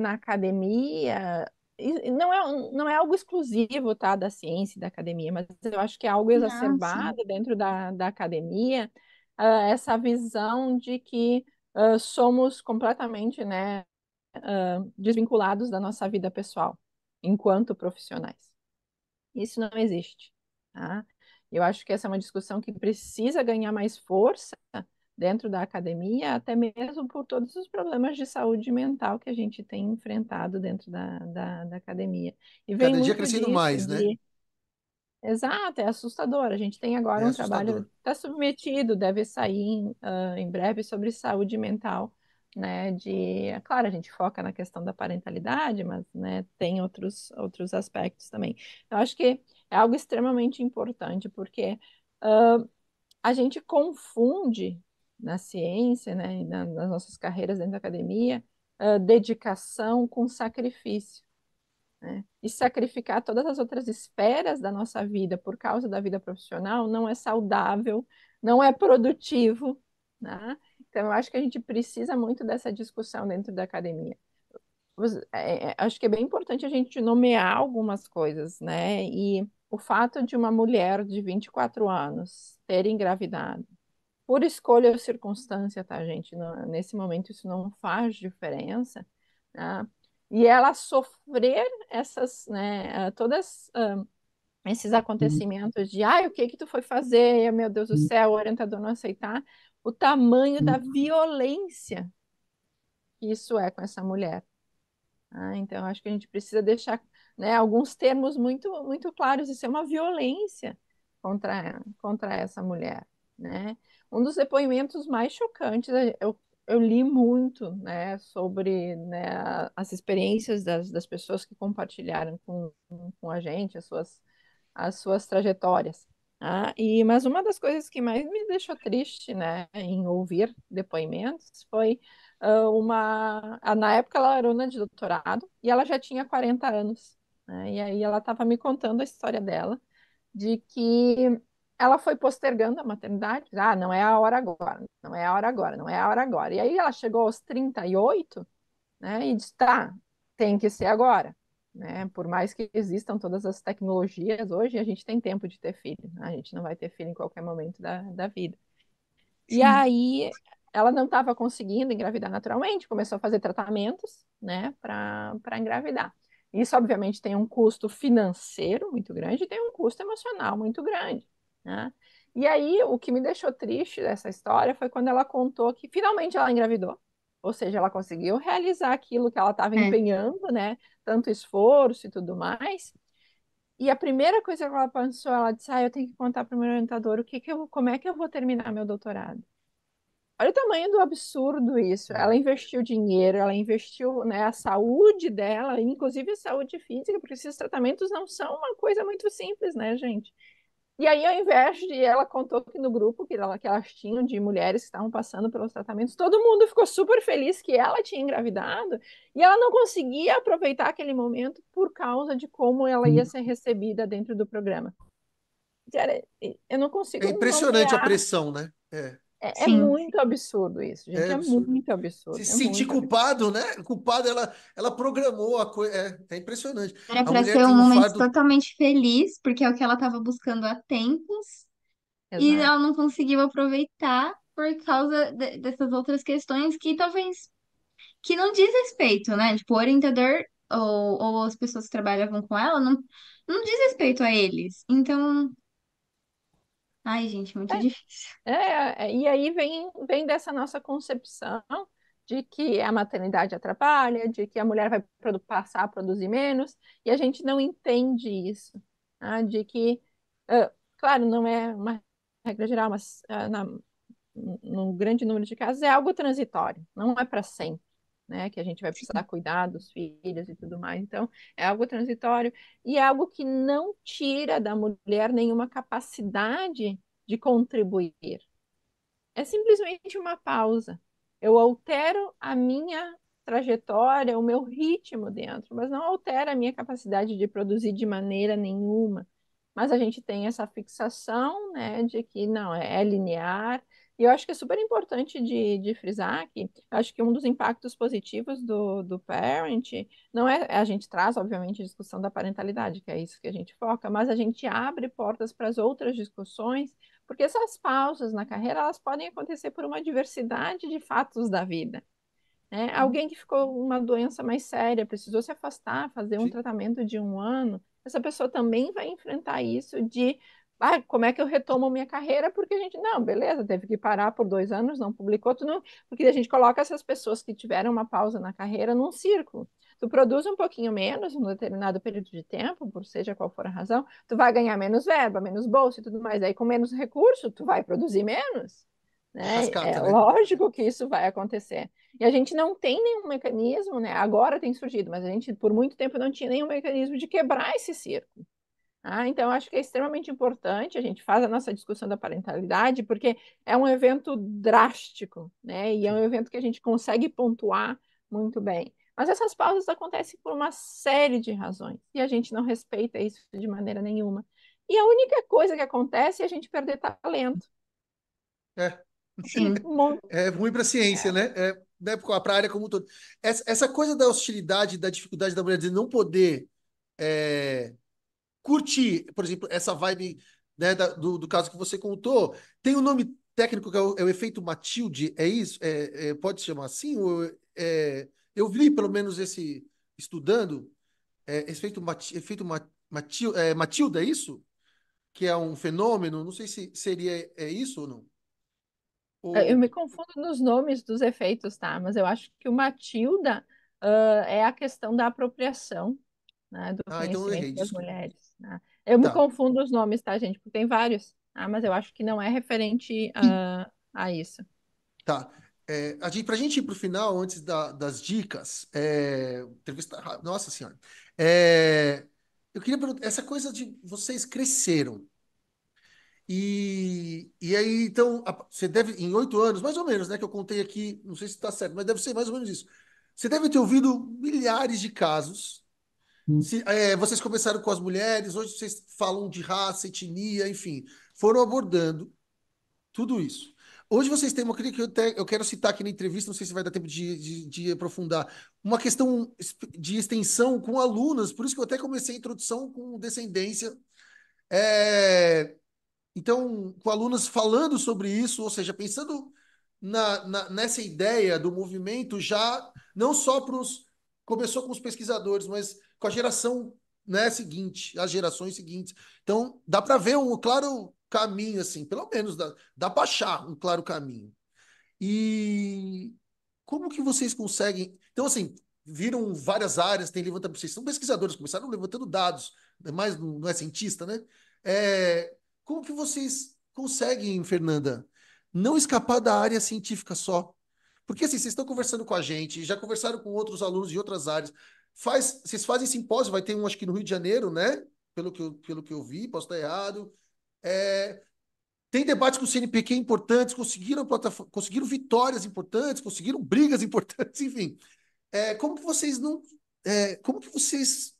na academia, e não é algo exclusivo, tá, da ciência e da academia, mas eu acho que é algo Não, sim. exacerbado dentro da academia, essa visão de que somos completamente, né, desvinculados da nossa vida pessoal, enquanto profissionais. Isso não existe, tá? Eu acho que essa é uma discussão que precisa ganhar mais força dentro da academia, até mesmo por todos os problemas de saúde mental que a gente tem enfrentado dentro da academia. E vem cada dia muito crescendo disso, mais, né? de Exato, é assustador. A gente tem É agora um trabalho, assustador. está submetido, deve sair em breve sobre saúde mental, né? Claro, a gente foca na questão da parentalidade, mas, né, tem outros aspectos também. Eu acho que é algo extremamente importante, porque a gente confunde na ciência, né, e nas nossas carreiras dentro da academia, dedicação com sacrifício, né? E sacrificar todas as outras esferas da nossa vida por causa da vida profissional não é saudável, não é produtivo, né? Então, eu acho que a gente precisa muito dessa discussão dentro da academia. Acho que é bem importante a gente nomear algumas coisas, né? E o fato de uma mulher de 24 anos ter engravidado, por escolha ou circunstância, tá, gente? Nesse momento isso não faz diferença, né? E ela sofrer essas, né, todas esses acontecimentos de, o que que tu foi fazer? Meu Deus do céu, o orientador não aceitar, o tamanho da violência que isso é com essa mulher. Então, acho que a gente precisa deixar, né, alguns termos muito, muito claros. Isso é uma violência contra essa mulher, né? Um dos depoimentos mais chocantes, eu li muito, né, sobre, né, as experiências das pessoas que compartilharam com a gente as suas trajetórias. Mas uma das coisas que mais me deixou triste, né, em ouvir depoimentos foi na época ela era aluna de doutorado e ela já tinha 40 anos, né? E aí ela estava me contando a história dela, de que ela foi postergando a maternidade. Não é a hora agora, não é a hora agora, não é a hora agora. E aí ela chegou aos 38, né? E disse, tá, tem que ser agora, né? Por mais que existam todas as tecnologias hoje, a gente tem tempo de ter filho, né? A gente não vai ter filho em qualquer momento da vida. E Sim. aí ela não estava conseguindo engravidar naturalmente, começou a fazer tratamentos, né, para engravidar. Isso, obviamente, tem um custo financeiro muito grande e tem um custo emocional muito grande, né? E aí, o que me deixou triste dessa história foi quando ela contou que finalmente ela engravidou, ou seja, ela conseguiu realizar aquilo que ela estava É. empenhando, né? Tanto esforço e tudo mais. E a primeira coisa que ela pensou, ela disse: eu tenho que contar para o meu orientador como é que eu vou terminar meu doutorado. Olha o tamanho do absurdo isso. Ela investiu dinheiro, ela investiu, né, a saúde dela, inclusive a saúde física, porque esses tratamentos não são uma coisa muito simples, né, gente? E aí, ao invés de ela contou que no grupo que elas tinham de mulheres que estavam passando pelos tratamentos, todo mundo ficou super feliz que ela tinha engravidado e ela não conseguia aproveitar aquele momento por causa de como ela ia ser recebida dentro do programa. Cara, eu não É consigo impressionante a nomear. pressão, né? É Sim. muito absurdo isso, gente. É É absurdo. muito Se absurdo. É sentir muito absurdo. culpado, né? Culpado, ela programou a coisa. É impressionante. Era A para mulher ser tem um um momento fardo. totalmente feliz, porque é o que ela estava buscando há tempos, e Exato. ela não conseguiu aproveitar por causa dessas outras questões que talvez que não diz respeito, né? Tipo, o orientador ou as pessoas que trabalhavam com ela não diz respeito a eles. Então, ai, gente, muito difícil. E aí vem dessa nossa concepção de que a maternidade atrapalha, de que a mulher vai passar a produzir menos, e a gente não entende isso, tá? De que, claro, não é uma regra geral, mas num grande número de casos é algo transitório, não é para sempre, né? Que a gente vai precisar cuidar dos filhos e tudo mais. Então, é algo transitório e é algo que não tira da mulher nenhuma capacidade de contribuir. É simplesmente uma pausa. Eu altero a minha trajetória, o meu ritmo dentro, mas não altera a minha capacidade de produzir de maneira nenhuma. Mas a gente tem essa fixação, né, de que não, é linear. E eu acho que é super importante de frisar que eu acho que um dos impactos positivos do parent não é, a gente traz, obviamente, a discussão da parentalidade, que é isso que a gente foca, mas a gente abre portas para as outras discussões porque essas pausas na carreira, elas podem acontecer por uma diversidade de fatos da vida, né? Alguém que ficou com uma doença mais séria, precisou se afastar, fazer um Sim. tratamento de 1 ano, essa pessoa também vai enfrentar isso de como é que eu retomo minha carreira? Porque a gente, não, beleza, teve que parar por 2 anos, não publicou, tu não, porque a gente coloca essas pessoas que tiveram uma pausa na carreira num círculo. Tu produz um pouquinho menos, um determinado período de tempo, por seja qual for a razão, tu vai ganhar menos verba, menos bolsa e tudo mais. Aí, com menos recurso, tu vai produzir menos, né? É Cascata, né? lógico que isso vai acontecer. E a gente não tem nenhum mecanismo, né? Agora tem surgido, mas a gente, por muito tempo, não tinha nenhum mecanismo de quebrar esse círculo. Então, acho que é extremamente importante a gente faz a nossa discussão da parentalidade, porque é um evento drástico, né? E é um Sim. evento que a gente consegue pontuar muito bem. Mas essas pausas acontecem por uma série de razões, e a gente não respeita isso de maneira nenhuma. E a única coisa que acontece é a gente perder talento. É. Sim, Mu- É ruim para a ciência, né? Né, para a área como um todo. Essa coisa da hostilidade, da dificuldade da mulher de não poder é, curtir, por exemplo, essa vibe, né, do caso que você contou, tem um nome técnico que é o efeito Matilde, é isso? Pode se chamar assim? Eu vi pelo menos esse estudando, Matilda, é isso? Que é um fenômeno, não sei se seria isso ou não. Eu Ou, me confundo nos nomes dos efeitos, tá? Mas eu acho que o Matilda, é a questão da apropriação, né, do então eu conhecimento errei, das desculpa. mulheres, né? Eu me Tá. confundo os nomes, tá, gente? Porque tem vários, mas eu acho que não é referente a isso. Tá. Para a gente ir para o final, antes das dicas, nossa senhora, eu queria perguntar, essa coisa de vocês cresceram, e aí, então, você deve, em 8 anos, mais ou menos, né, que eu contei aqui, não sei se está certo, mas deve ser mais ou menos isso. Você deve ter ouvido milhares de casos. Vocês começaram com as mulheres, hoje vocês falam de raça, etnia, enfim, foram abordando tudo isso. Hoje vocês têm uma crítica eu quero citar aqui na entrevista, não sei se vai dar tempo de aprofundar, uma questão de extensão com alunas, por isso que eu até comecei a introdução com descendência. É, então, com alunas falando sobre isso, ou seja, pensando nessa ideia do movimento já, não só para os. Começou com os pesquisadores, mas com a geração, né, seguinte, as gerações seguintes. Então, dá para ver um claro caminho, assim, pelo menos dá para achar um claro caminho. E como que vocês conseguem. Então, assim, viram várias áreas, tem levantamento. Vocês são pesquisadores, começaram levantando dados, mas não é cientista, né? É, como que vocês conseguem, Fernanda, não escapar da área científica só. Porque assim, vocês estão conversando com a gente, já conversaram com outros alunos de outras áreas. Vocês fazem simpósio, vai ter um acho que no Rio de Janeiro, né? Pelo que eu vi, posso estar errado. É, tem debates com o CNPq importantes, conseguiram vitórias importantes, conseguiram brigas importantes, enfim. Como que vocês não. Como que vocês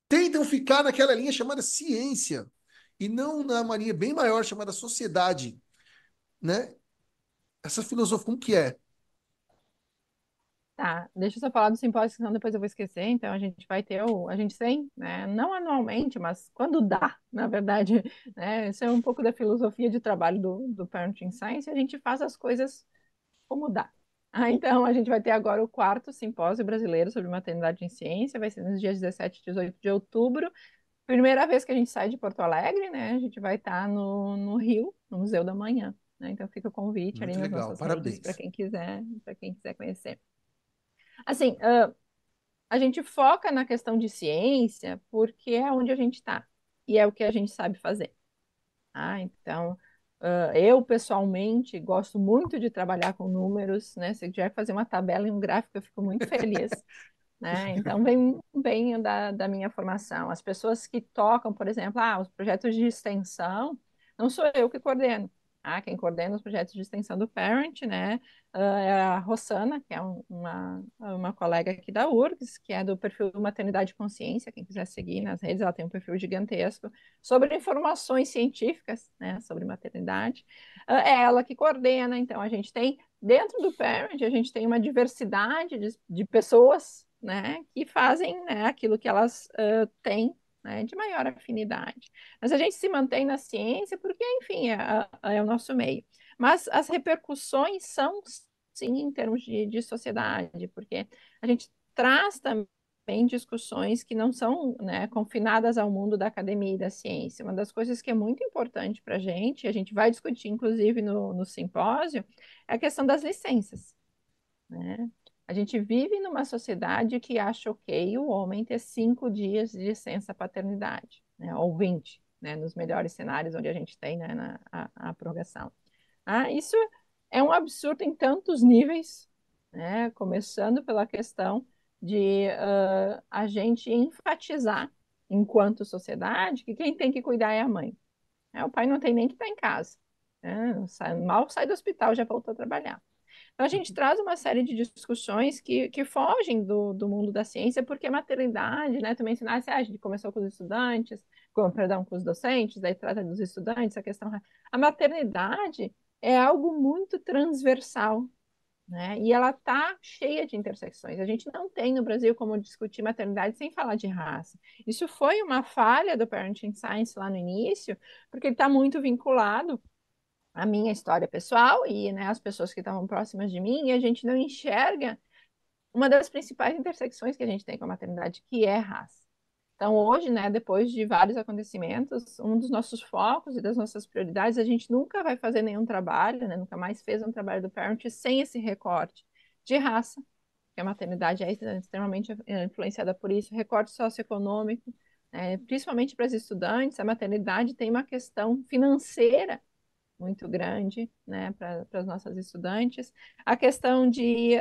tentam ficar naquela linha chamada ciência e não na linha bem maior chamada sociedade, né? Essa filosofia, como que é? Tá, deixa eu só falar do simpósio, senão depois eu vou esquecer. Então, a gente vai ter a gente tem, né, não anualmente, mas quando dá, na verdade, né, isso é um pouco da filosofia de trabalho do Parenting Science, a gente faz as coisas como dá. Então, a gente vai ter agora o quarto simpósio brasileiro sobre maternidade em ciência, vai ser nos dias 17 e 18 de outubro. Primeira vez que a gente sai de Porto Alegre, né, a gente vai estar no Rio, no Museu da Manhã, né, então fica o convite ali Muito nas legal, nossas redes parabéns. para quem quiser conhecer. Assim, a gente foca na questão de ciência porque é onde a gente está e é o que a gente sabe fazer. Então, eu pessoalmente gosto muito de trabalhar com números, né? Se tiver que fazer uma tabela e um gráfico, eu fico muito feliz, né? Então, vem da minha formação. As pessoas que tocam, por exemplo, os projetos de extensão, não sou eu que coordeno. Quem coordena os projetos de extensão do Parent, né? É a Rossana, que é uma colega aqui da URGS, que é do perfil Maternidade e Consciência. Quem quiser seguir nas redes, ela tem um perfil gigantesco sobre informações científicas, né? Sobre maternidade. É ela que coordena. Então, a gente tem, dentro do Parent, a gente tem uma diversidade de pessoas, né, que fazem, né, aquilo que elas têm, né, de maior afinidade. Mas a gente se mantém na ciência porque, enfim, é o nosso meio. Mas as repercussões são, sim, em termos de sociedade, porque a gente traz também discussões que não são, né, confinadas ao mundo da academia e da ciência. Uma das coisas que é muito importante para a gente vai discutir, inclusive, no simpósio, é a questão das licenças, né? A gente vive numa sociedade que acha ok o homem ter 5 dias de licença paternidade, né? Ou 20, né? Nos melhores cenários onde a gente tem, né, a prorrogação. Isso é um absurdo em tantos níveis, né? Começando pela questão de a gente enfatizar, enquanto sociedade, que quem tem que cuidar é a mãe. O pai não tem nem que estar em casa, né? Mal sai do hospital, já voltou a trabalhar. Então, a gente traz uma série de discussões que fogem do mundo da ciência, porque a maternidade, né? Tu mencionaste, a gente começou com os estudantes, perdão, com os docentes, daí trata dos estudantes, a questão. A maternidade é algo muito transversal, né? E ela está cheia de intersecções. A gente não tem no Brasil como discutir maternidade sem falar de raça. Isso foi uma falha do Parenting Science lá no início, porque ele está muito vinculado a minha história pessoal e, né, as pessoas que estavam próximas de mim, e a gente não enxerga uma das principais intersecções que a gente tem com a maternidade, que é raça. Então, hoje, né, depois de vários acontecimentos, um dos nossos focos e das nossas prioridades, a gente nunca vai fazer nenhum trabalho, né, nunca mais fez um trabalho do Parent sem esse recorte de raça, que a maternidade é extremamente influenciada por isso, recorte socioeconômico, principalmente para as estudantes, a maternidade tem uma questão financeira muito grande, né, para as nossas estudantes. A questão de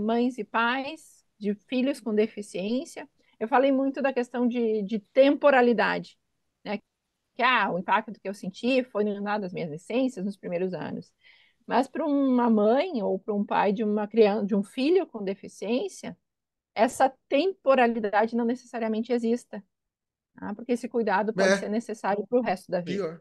mães e pais, de filhos com deficiência. Eu falei muito da questão de temporalidade, né, que o impacto que eu senti foi no das minhas licenças nos primeiros anos. Mas para uma mãe ou para um pai de uma criança, de um filho com deficiência, essa temporalidade não necessariamente exista, porque esse cuidado pode ser É, necessário para o resto da vida. pior.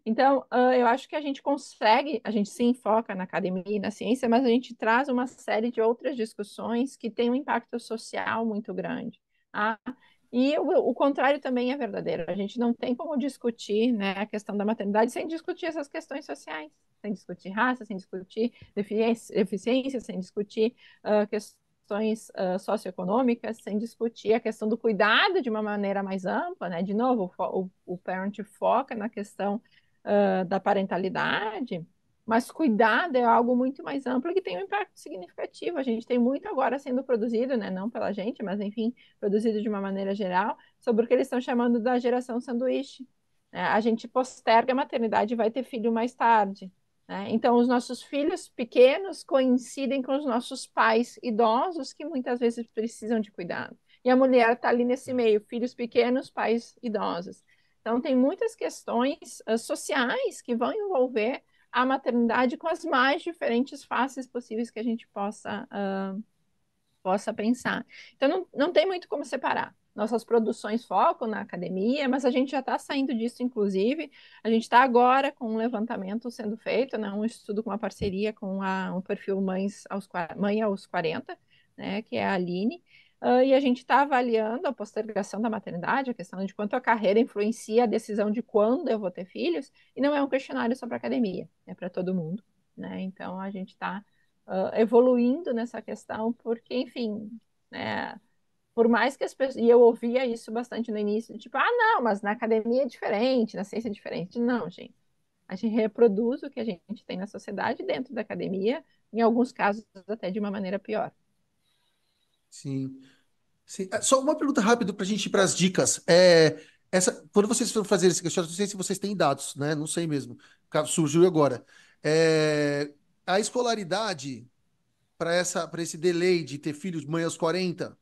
Então, eu acho que a gente consegue, a gente se enfoca na academia e na ciência, mas a gente traz uma série de outras discussões que têm um impacto social muito grande. Tá? E o contrário também é verdadeiro. A gente não tem como discutir, né, a questão da maternidade sem discutir essas questões sociais, sem discutir raça, sem discutir deficiência, sem discutir questões socioeconômicas, sem discutir a questão do cuidado de uma maneira mais ampla, né? De novo, o parent foca na questão da parentalidade, mas cuidado é algo muito mais amplo que tem um impacto significativo. A gente tem muito agora sendo produzido, né? Não pela gente, mas enfim, produzido de uma maneira geral, sobre o que eles estão chamando da geração sanduíche. A gente posterga a maternidade e vai ter filho mais tarde. né? Então, os nossos filhos pequenos coincidem com os nossos pais idosos que muitas vezes precisam de cuidado. E a mulher está ali nesse meio, filhos pequenos, pais idosos. Então, tem muitas questões sociais que vão envolver a maternidade com as mais diferentes faces possíveis que a gente possa pensar. Então, não tem muito como separar. Nossas produções focam na academia, mas a gente já está saindo disso, inclusive. A gente está agora com um levantamento sendo feito, né, um estudo com uma parceria com um perfil Mãe aos 40, né, que é a Aline. E a gente está avaliando a postergação da maternidade, a questão de quanto a carreira influencia a decisão de quando eu vou ter filhos, e não é um questionário só para academia, é para todo mundo, né? Então a gente está evoluindo nessa questão, porque, enfim, né, por mais que as pessoas. E eu ouvia isso bastante no início, tipo, ah, não, mas na academia é diferente, na ciência é diferente. Não, gente. A gente reproduz o que a gente tem na sociedade dentro da academia, em alguns casos até de uma maneira pior. Sim. Sim. Só uma pergunta rápida para a gente ir para as dicas. Quando vocês foram fazer esse questionário, não sei se vocês têm dados, né? Não sei mesmo. Surgiu agora. É, a escolaridade para esse delay de ter filhos mãe aos 40,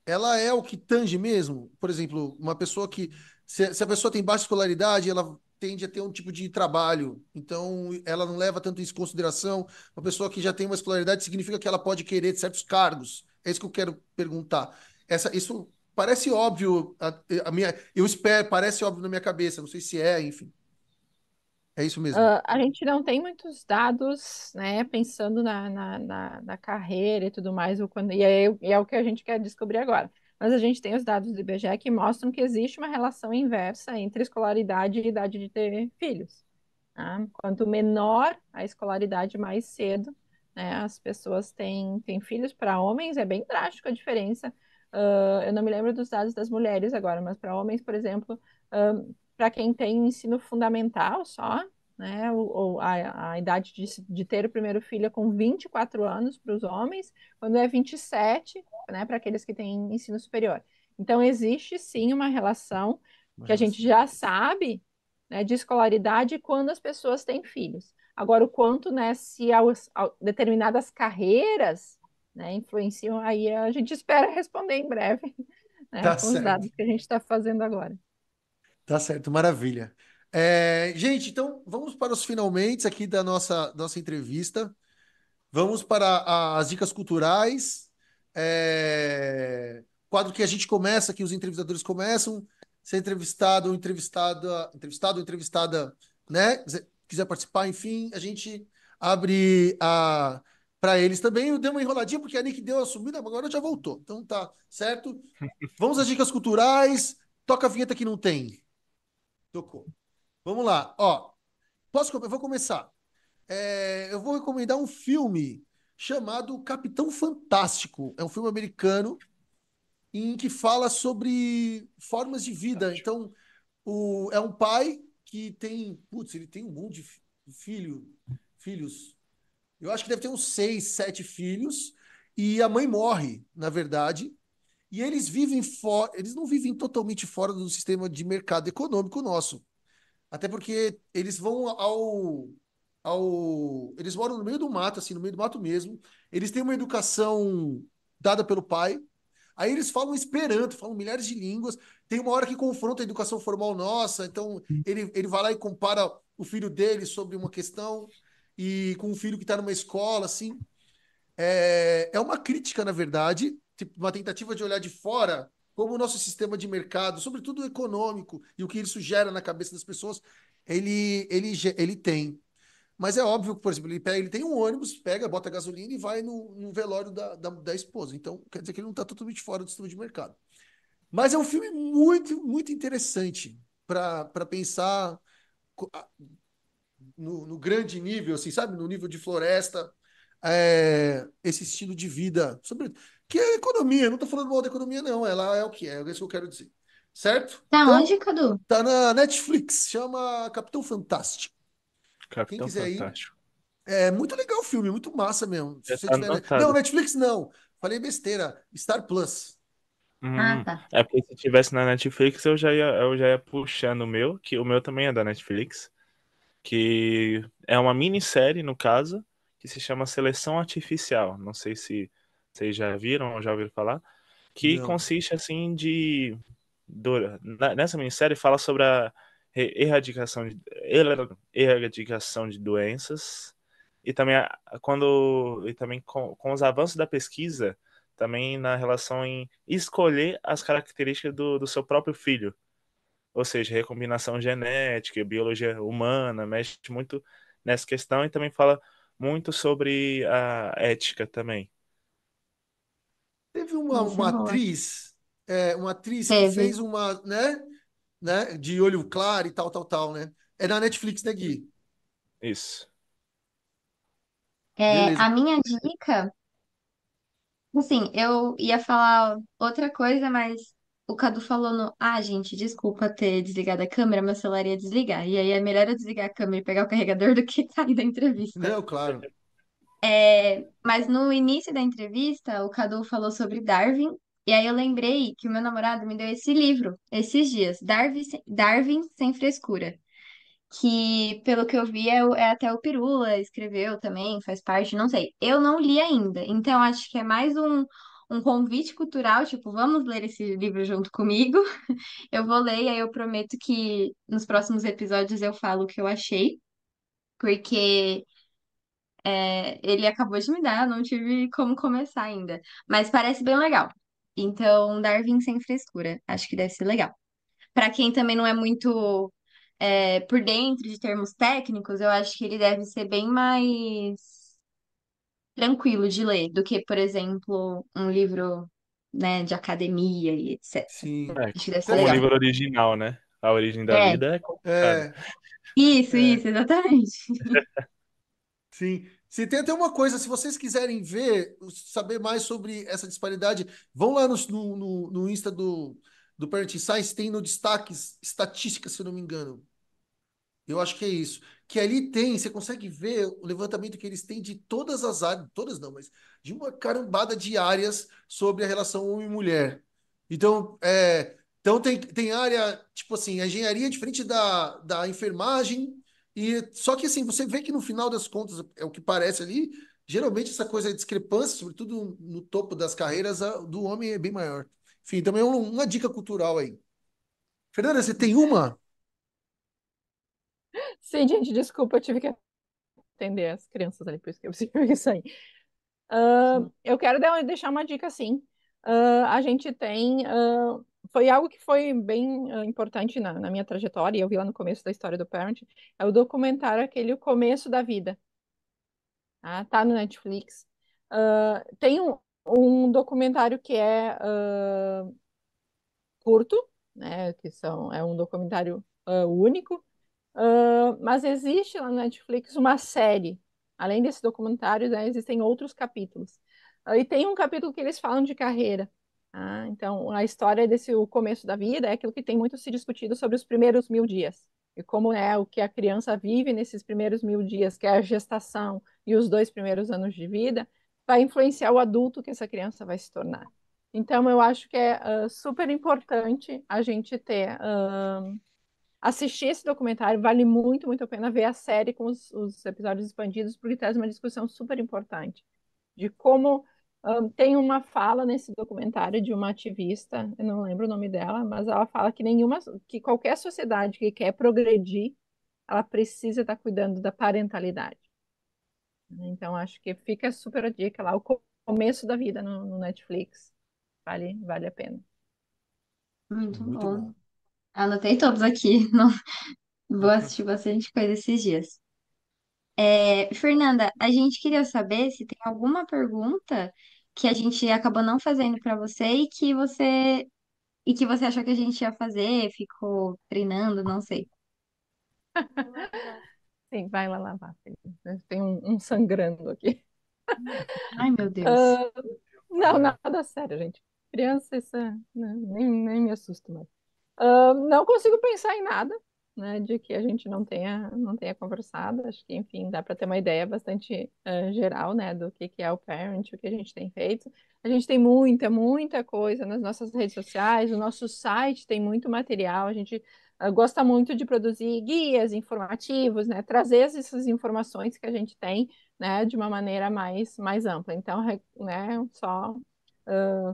ela é o que tange mesmo? Por exemplo, uma pessoa que, se a pessoa tem baixa escolaridade, ela tende a ter um tipo de trabalho, então ela não leva tanto isso em consideração. Uma pessoa que já tem uma escolaridade significa que ela pode querer certos cargos. É isso que eu quero perguntar. Isso parece óbvio, eu espero, parece óbvio na minha cabeça, não sei se é, enfim. É isso mesmo. A gente não tem muitos dados, né, pensando na carreira e tudo mais, e é o que a gente quer descobrir agora. Mas a gente tem os dados do IBGE que mostram que existe uma relação inversa entre escolaridade e idade de ter filhos. Tá? Quanto menor a escolaridade, mais cedo, né, as pessoas têm filhos. Para homens é bem drástica a diferença. Eu não me lembro dos dados das mulheres agora, mas para homens, por exemplo, para quem tem ensino fundamental só, né, a idade de ter o primeiro filho é com 24 anos para os homens, quando é 27, né, para aqueles que têm ensino superior. Então, existe sim uma relação Uma que a gente relação. já sabe, né, de escolaridade quando as pessoas têm filhos. Agora, o quanto, né, se determinadas carreiras, né, influenciam, aí a gente espera responder em breve, né, Tá com os certo. dados que a gente está fazendo agora. Tá certo, maravilha. Gente, então vamos para os finalmente aqui da nossa entrevista. Vamos para as dicas culturais. Quadro que a gente começa, que os entrevistadores começam. Se é entrevistado ou entrevistada, né? Quiser participar, enfim, a gente abre para eles também. Eu dei uma enroladinha porque a Nick deu a sumida, mas agora já voltou. Então tá certo. Vamos às dicas culturais. Toca a vinheta que não tem. Tocou. Vamos lá. Ó, eu vou começar. Eu vou recomendar um filme chamado Capitão Fantástico. É um filme americano em que fala sobre formas de vida. Então, é um pai que tem, putz, ele tem um monte de filhos. Eu acho que deve ter uns 6, 7 filhos. E a mãe morre, na verdade. E eles vivem fora, eles não vivem totalmente fora do sistema de mercado econômico nosso. Até porque eles vão eles moram no meio do mato, assim, no meio do mato mesmo. Eles têm uma educação dada pelo pai. Aí eles falam Esperanto, falam milhares de línguas. Tem uma hora que confronta a educação formal nossa. Então ele vai lá e compara o filho dele sobre uma questão e com um filho que está numa escola, assim. É uma crítica, na verdade, tipo, uma tentativa de olhar de fora como o nosso sistema de mercado, sobretudo econômico, e o que isso gera na cabeça das pessoas, ele tem. Mas é óbvio que, por exemplo, ele tem um ônibus, pega, bota gasolina e vai no velório da esposa. Então, quer dizer que ele não está totalmente fora do sistema de mercado. Mas é um filme muito, muito interessante para pensar no grande nível, assim, sabe? No nível de floresta, esse estilo de vida. Que é economia, não estou falando mal da economia, não. Ela é o que é isso que eu quero dizer. Certo? Tá Então, onde, Cadu? tá na Netflix, chama Capitão Fantástico. Quem Capitão quiser ir, Fantástico. é muito legal o filme, muito massa mesmo. Se Já você tá tiver. Não, anotado. Netflix não. Falei besteira. Star Plus. Ah, tá. É porque se tivesse na Netflix eu já ia puxando o meu, que o meu também é da Netflix, que é uma minissérie, no caso, que se chama Seleção Artificial. Não sei se vocês já viram ou já ouviram falar. Que Não. consiste, assim, nessa minissérie fala sobre a erradicação de doenças e também, e também com os avanços da pesquisa, também na relação em escolher as características do seu próprio filho. Ou seja, recombinação genética, biologia humana, mexe muito nessa questão e também fala muito sobre a ética também. Teve Isso é boa. uma atriz que Teve. fez uma, né, de olho claro e tal, tal, tal, né? É na Netflix, né, Gui? Isso. É, Beleza. a minha dica, assim, eu ia falar outra coisa, mas o Cadu falou no. Ah, gente, desculpa ter desligado a câmera, meu celular ia desligar. E aí é melhor eu desligar a câmera e pegar o carregador do que sair da entrevista. Não, claro. Mas no início da entrevista, o Cadu falou sobre Darwin, e aí eu lembrei que o meu namorado me deu esse livro esses dias, Darwin Sem Frescura, que, pelo que eu vi, é até o Pirula escreveu também, faz parte, não sei. Eu não li ainda, então acho que é mais um convite cultural, tipo, vamos ler esse livro junto comigo. Eu vou ler e aí eu prometo que nos próximos episódios eu falo o que eu achei, porque ele acabou de me dar, não tive como começar ainda. Mas parece bem legal. Então, Darwin Sem Frescura, acho que deve ser legal. Para quem também não é muito por dentro de termos técnicos, eu acho que ele deve ser bem mais tranquilo de ler do que, por exemplo, um livro, né, de academia e etc. Sim. É, Acho que deve ser Até como o legal. porque. livro original, né? A origem da É, vida é complicado. É, isso, é, exatamente. sim. Se tem até uma coisa, se vocês quiserem ver, saber mais sobre essa disparidade, vão lá no Insta do Parenting Science, tem no destaques estatísticas, se eu não me engano. Eu acho que é isso. Que ali tem, você consegue ver o levantamento que eles têm de todas as áreas, todas não, mas de uma carambada de áreas sobre a relação homem e mulher. Então tem área, tipo assim, a engenharia é diferente da enfermagem, e só que assim, você vê que no final das contas, é o que parece ali, geralmente essa coisa de discrepância, sobretudo no topo das carreiras, do homem é bem maior. Enfim, também é uma dica cultural aí. Fernanda, você tem uma? Sim, gente, desculpa, eu tive que atender as crianças ali, por isso que eu preciso sair. Eu quero deixar uma dica assim. A gente tem. Foi algo que foi bem importante na minha trajetória, e eu vi lá no começo da história do Parent, é o documentário aquele O Começo da Vida. Tá no Netflix. Tem um documentário que é curto, né? É um documentário único. Mas existe lá no Netflix uma série. Além desse documentário, né, existem outros capítulos. E tem um capítulo que eles falam de carreira. Então, a história desse o começo da vida é aquilo que tem muito se discutido sobre os primeiros 1.000 dias. E como é o que a criança vive nesses primeiros 1.000 dias, que é a gestação e os 2 primeiros anos de vida, vai influenciar o adulto que essa criança vai se tornar. Então, eu acho que é super importante a gente ter assistir esse documentário. Vale muito, muito a pena ver a série com os episódios expandidos, porque traz uma discussão super importante de como tem uma fala nesse documentário de uma ativista, eu não lembro o nome dela, mas ela fala que qualquer sociedade que quer progredir, ela precisa estar cuidando da parentalidade. Então, acho que fica super a dica lá, o começo da vida no Netflix. Vale a pena. Muito Muito bom. bom. Anotei todos aqui. Não, vou assistir bastante coisa esses dias. Fernanda, a gente queria saber se tem alguma pergunta que a gente acabou não fazendo para você e que você achou que a gente ia fazer, ficou treinando, não sei. Sim, vai lá lavar, filho. Tem um sangrando aqui. Ai, meu Deus. Ah, não, nada sério, gente. Criança, isso nem me assusta mais. Não consigo pensar em nada, né, de que a gente não tenha conversado. Acho que, enfim, dá para ter uma ideia bastante geral, né, do que é o Parent, o que a gente tem feito. A gente tem muita, muita coisa nas nossas redes sociais, o nosso site tem muito material, a gente gosta muito de produzir guias informativos, né, trazer essas informações que a gente tem, né, de uma maneira mais ampla. Então, né, só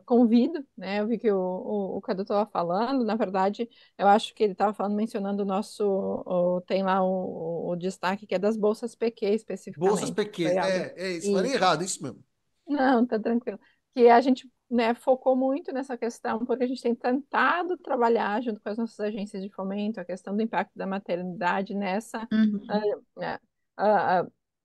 convido, né? Eu vi que o Cadu estava falando, na verdade, eu acho que ele estava falando, mencionando o nosso, tem lá o destaque que é das bolsas PQ Bolsas especificamente. pequenas. Foi algo. É isso. Falei Isso. errado, isso mesmo. Não, tá tranquilo. Que a gente, né, focou muito nessa questão, porque a gente tem tentado trabalhar junto com as nossas agências de fomento a questão do impacto da maternidade nessa. ah, Uhum. né,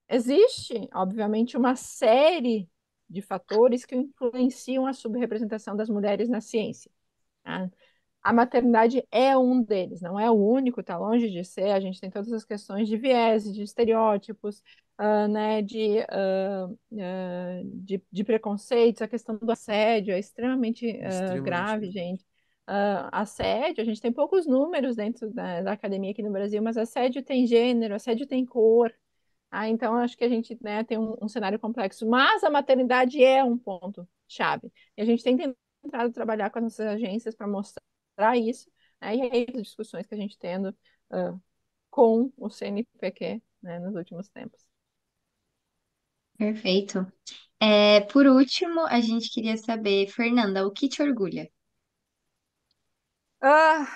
existe, obviamente, uma série de fatores que influenciam a subrepresentação das mulheres na ciência. Tá? A maternidade é um deles, não é o único, está longe de ser. A gente tem todas as questões de viés, de estereótipos, né, de preconceitos, a questão do assédio é extremamente Extremamente grave, verdade. gente. Assédio, a gente tem poucos números dentro da academia aqui no Brasil, mas assédio tem gênero, assédio tem cor. Então, acho que a gente, né, tem um cenário complexo, mas a maternidade é um ponto chave. E a gente tem tentado trabalhar com as nossas agências para mostrar isso, né, e aí as discussões que a gente tendo ah, com o CNPq, né, nos últimos tempos. Perfeito. Por último, a gente queria saber, Fernanda, o que te orgulha? Ah,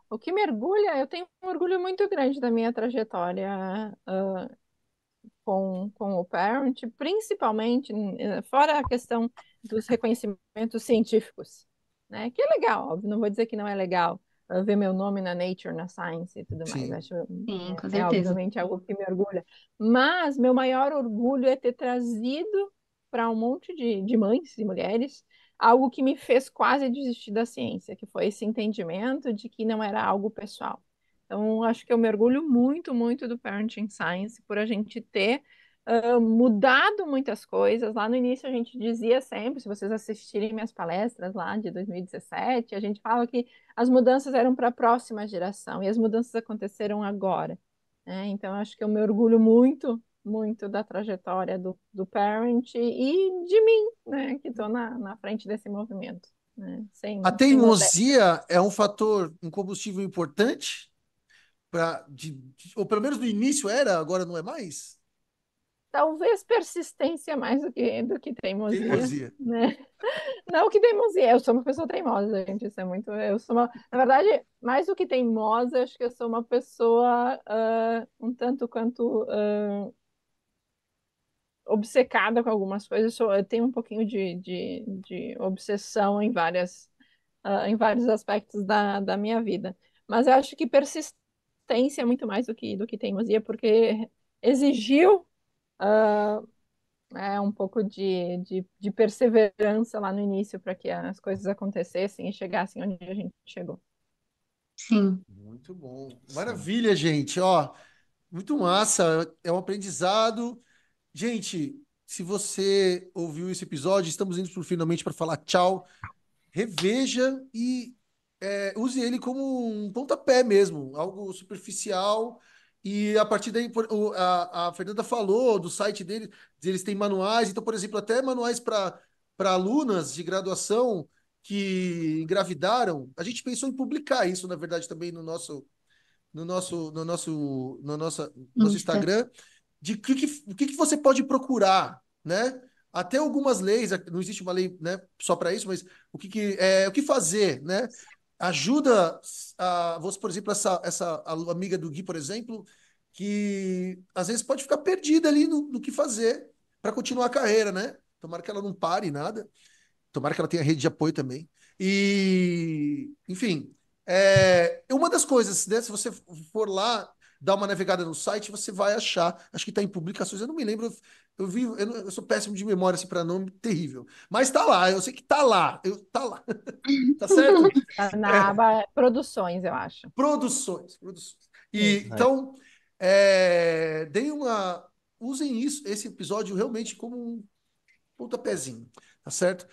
o que me orgulha, eu tenho um orgulho muito grande da minha trajetória com o Parent, principalmente, fora a questão dos reconhecimentos científicos, né? Que é legal, óbvio, não vou dizer que não é legal ver meu nome na Nature, na Science e tudo mais. Sim. Acho, Sim, com certeza. obviamente algo que me orgulha. Mas meu maior orgulho é ter trazido para um monte de mães e mulheres algo que me fez quase desistir da ciência, que foi esse entendimento de que não era algo pessoal. Então, acho que eu me orgulho muito, muito do Parenting Science por a gente ter mudado muitas coisas. Lá no início a gente dizia sempre, se vocês assistirem minhas palestras lá de 2017, a gente fala que as mudanças eram para a próxima geração e as mudanças aconteceram agora, né? Então, acho que eu me orgulho muito, muito da trajetória do Parent e de mim, né, que estou na frente desse movimento, né? A Sem modéstia. teimosia é um fator, um combustível importante ou pelo menos no início era, agora não é mais? Talvez persistência mais do que teimosia, Teimosia. né? Não que teimosia, eu sou uma pessoa teimosa, gente. Isso é muito. Na verdade, mais do que teimosa, acho que eu sou uma pessoa um tanto quanto obcecada com algumas coisas. Eu tenho um pouquinho de obsessão em vários aspectos da minha vida. Mas eu acho que persistência é muito mais do que teimosia, porque exigiu. ah, um pouco de perseverança lá no início para que as coisas acontecessem e chegassem onde a gente chegou. Sim. Muito bom. Sim. Maravilha, gente. Ó, muito massa. É um aprendizado. Gente, se você ouviu esse episódio, estamos indo finalmente para falar tchau. Reveja e use ele como um pontapé mesmo, algo superficial. E a partir daí, a Fernanda falou do site dele, eles têm manuais. Então, por exemplo, até manuais para alunas de graduação que engravidaram. A gente pensou em publicar isso, na verdade, também no nosso Insta. Instagram, de o que você pode procurar, né? Até algumas leis, não existe uma lei, né, só para isso, mas o que fazer, né? Ajuda você, por exemplo, essa amiga do Gui, por exemplo, que às vezes pode ficar perdida ali no que fazer para continuar a carreira, né? Tomara que ela não pare nada. Tomara que ela tenha rede de apoio também. E, enfim, uma das coisas, né? Se você for lá, dar uma navegada no site, você vai achar. Acho que está em publicações, eu não me lembro. Eu sou péssimo de memória assim, para nome, terrível. Mas tá lá, eu sei que tá lá. Tá lá. Tá certo? Tá na É, aba Produções, eu acho. produções, produções. E Isso. É. então, deem uma. Usem esse episódio realmente como um pontapézinho, tá certo?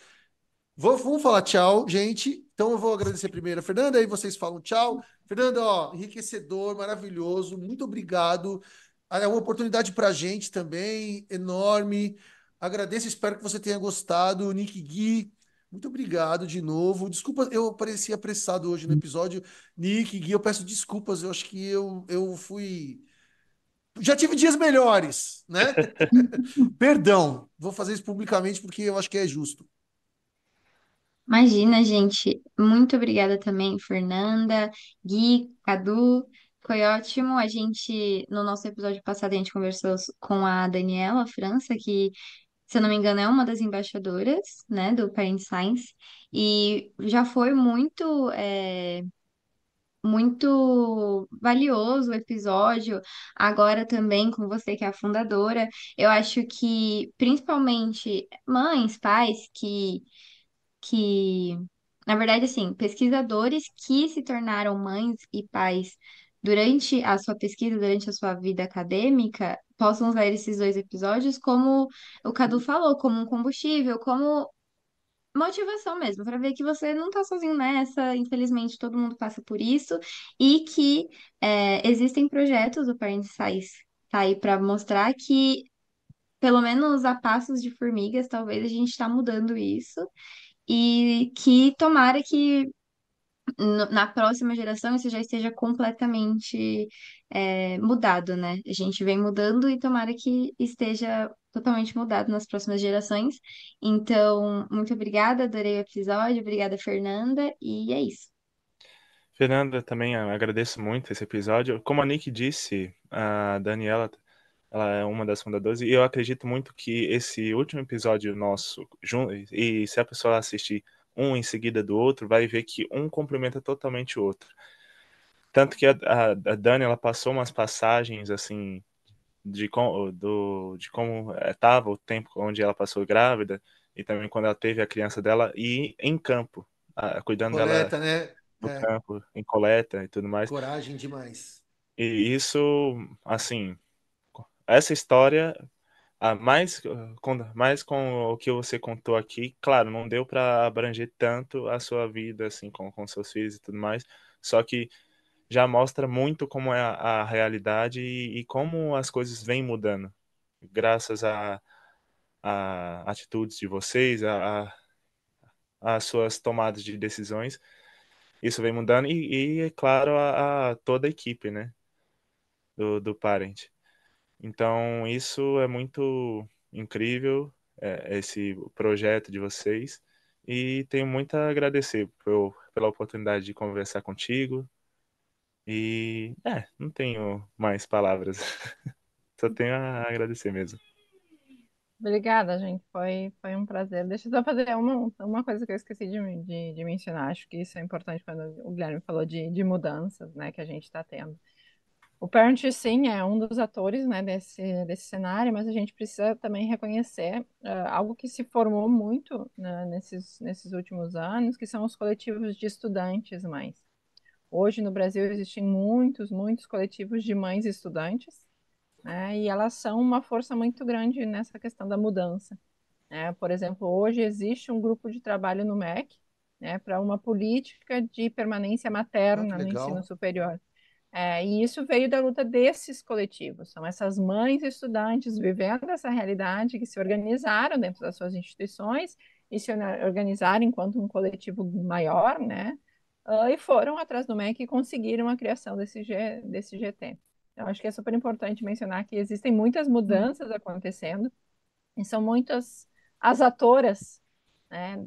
Vamos falar tchau, gente. Então eu vou agradecer primeiro a Fernanda, aí vocês falam tchau. Fernanda, ó, enriquecedor, maravilhoso, muito obrigado. É uma oportunidade para a gente também, enorme. Agradeço, espero que você tenha gostado. Nick Gui, muito obrigado de novo. Desculpa, eu pareci apressado hoje no episódio. Nick Gui, eu peço desculpas, eu acho que eu fui. Já tive dias melhores, né? Perdão, vou fazer isso publicamente porque eu acho que é justo. Imagina, gente. Muito obrigada também, Fernanda, Gui, Cadu. Foi ótimo. A gente, no nosso episódio passado, a gente conversou com a Daniela França, que, se eu não me engano, é uma das embaixadoras, né, do Parent Science. E já foi muito valioso o episódio. Agora também com você, que é a fundadora. Eu acho que, principalmente, mães, pais que, na verdade, assim, pesquisadores que se tornaram mães e pais durante a sua pesquisa, durante a sua vida acadêmica, possam usar esses dois episódios como o Cadu falou, como um combustível, como motivação mesmo, para ver que você não está sozinho nessa, infelizmente todo mundo passa por isso, e que existem projetos, o Parent Science tá aí para mostrar que, pelo menos a passos de formigas, talvez a gente está mudando isso. E que tomara que na próxima geração isso já esteja completamente mudado, né? A gente vem mudando e tomara que esteja totalmente mudado nas próximas gerações. Então, muito obrigada, adorei o episódio, obrigada, Fernanda, e é isso. Fernanda, também agradeço muito esse episódio. Como a Nick disse, a Daniela, ela é uma das fundadoras, e eu acredito muito que esse último episódio nosso, e se a pessoa assistir um em seguida do outro, vai ver que um complementa totalmente o outro. Tanto que a Dani, ela passou umas passagens, assim, de como estava o tempo onde ela passou grávida, e também quando ela teve a criança dela, e em campo, cuidando dela Coleta, né? no É, campo, em coleta e tudo mais. coragem demais. E isso, assim, essa história, mais com o que você contou aqui, claro, não deu para abranger tanto a sua vida, assim, com seus filhos e tudo mais, só que já mostra muito como é a realidade e como as coisas vêm mudando, graças a atitudes de vocês, a suas tomadas de decisões, isso vem mudando e é claro, a toda a equipe, né, do Parent. Então, isso é muito incrível, esse projeto de vocês. E tenho muito a agradecer pela oportunidade de conversar contigo. E, não tenho mais palavras. Só tenho a agradecer mesmo. Obrigada, gente. Foi um prazer. Deixa eu só fazer uma coisa que eu esqueci de mencionar. Acho que isso é importante quando o Guilherme falou de mudanças, né, que a gente está tendo. O Parent, sim, é um dos atores, né, desse cenário, mas a gente precisa também reconhecer algo que se formou muito, né, nesses últimos anos, que são os coletivos de estudantes mães. Hoje no Brasil existem muitos coletivos de mães estudantes, né, e elas são uma força muito grande nessa questão da mudança, né? Por exemplo, hoje existe um grupo de trabalho no MEC, né, para uma política de permanência Ah, que materna no ensino legal. superior. E isso veio da luta desses coletivos. São essas mães estudantes vivendo essa realidade que se organizaram dentro das suas instituições e se organizaram enquanto um coletivo maior, né? E foram atrás do MEC e conseguiram a criação desse GT. Eu acho que é super importante mencionar que existem muitas mudanças acontecendo e são muitas as atoras, né,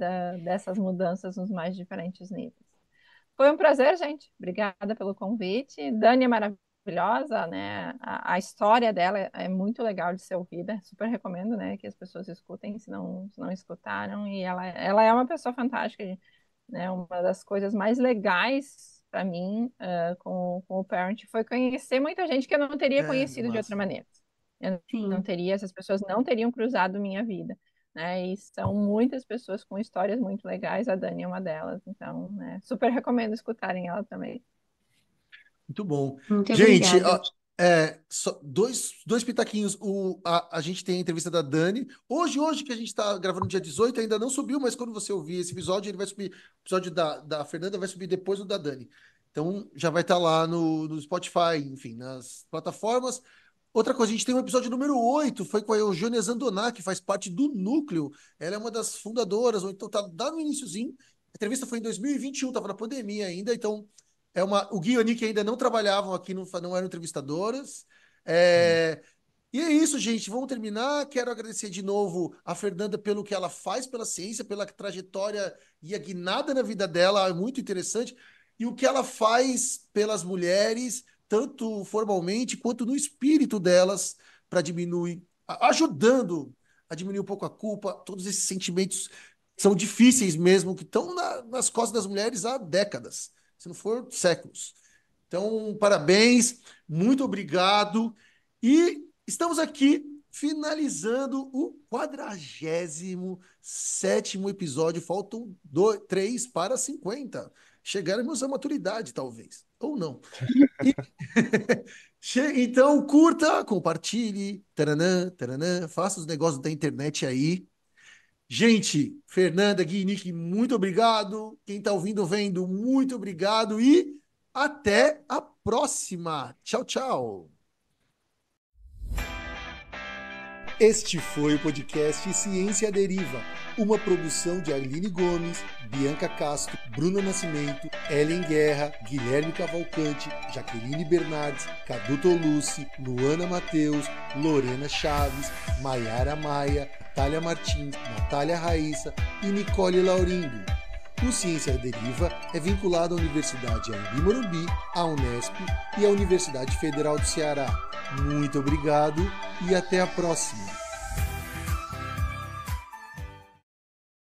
dessas mudanças nos mais diferentes níveis. Foi um prazer, gente. Obrigada pelo convite. Dani é maravilhosa, né? A história dela é muito legal de ser ouvida. Super recomendo, né, que as pessoas escutem, se não escutaram. E ela é uma pessoa fantástica, né? Uma das coisas mais legais para mim com o Parent foi conhecer muita gente que eu não teria É, é conhecido de outra massa. maneira. Eu não Sim, teria, essas pessoas não teriam cruzado minha vida, né? E são muitas pessoas com histórias muito legais, a Dani é uma delas, então, né, super recomendo escutarem ela também. Muito bom. muito Gente, obrigada. Dois pitaquinhos. A gente tem a entrevista da Dani. Hoje que a gente está gravando no dia 18, ainda não subiu, mas quando você ouvir esse episódio, ele vai subir. O episódio da Fernanda vai subir depois do da Dani. Então já vai estar lá no Spotify, enfim, nas plataformas. Outra coisa, a gente tem um episódio número 8, foi com a Eugênia Zandoná, que faz parte do Núcleo. Ela é uma das fundadoras, ou então tá lá no iniciozinho. A entrevista foi em 2021, estava na pandemia ainda, então o Gui e o Nick ainda não trabalhavam aqui, não eram entrevistadoras. E é isso, gente. Vamos terminar. Quero agradecer de novo a Fernanda pelo que ela faz pela ciência, pela trajetória e a guinada na vida dela, é muito interessante. E o que ela faz pelas mulheres, tanto formalmente quanto no espírito delas, para diminuir, ajudando a diminuir um pouco a culpa, todos esses sentimentos são difíceis mesmo, que estão nas costas das mulheres há décadas, se não for séculos. Então, parabéns, muito obrigado. E estamos aqui finalizando o 47º episódio. Faltam 3 para 50. Chegaremos à maturidade, talvez. Ou não. E... Então, curta, compartilhe, taranã, taranã, faça os negócios da internet aí. Gente, Fernanda, Gui, Nick, muito obrigado. Quem está ouvindo, vendo, muito obrigado. E até a próxima. Tchau, tchau. Este foi o podcast Ciência à Deriva, uma produção de Arline Gomes, Bianca Castro, Bruna Nascimento, Ellen Guerra, Guilherme Cavalcante, Jaqueline Bernardes, Cadu Tolucci, Luana Mateus, Lorena Chaves, Maiara Maia, Natália Martins, Natália Raíssa e Nicole Laurindo. O Ciência à Deriva é vinculado à Universidade Anhembi Morumbi, à Unesp e à Universidade Federal do Ceará. Muito obrigado e até a próxima!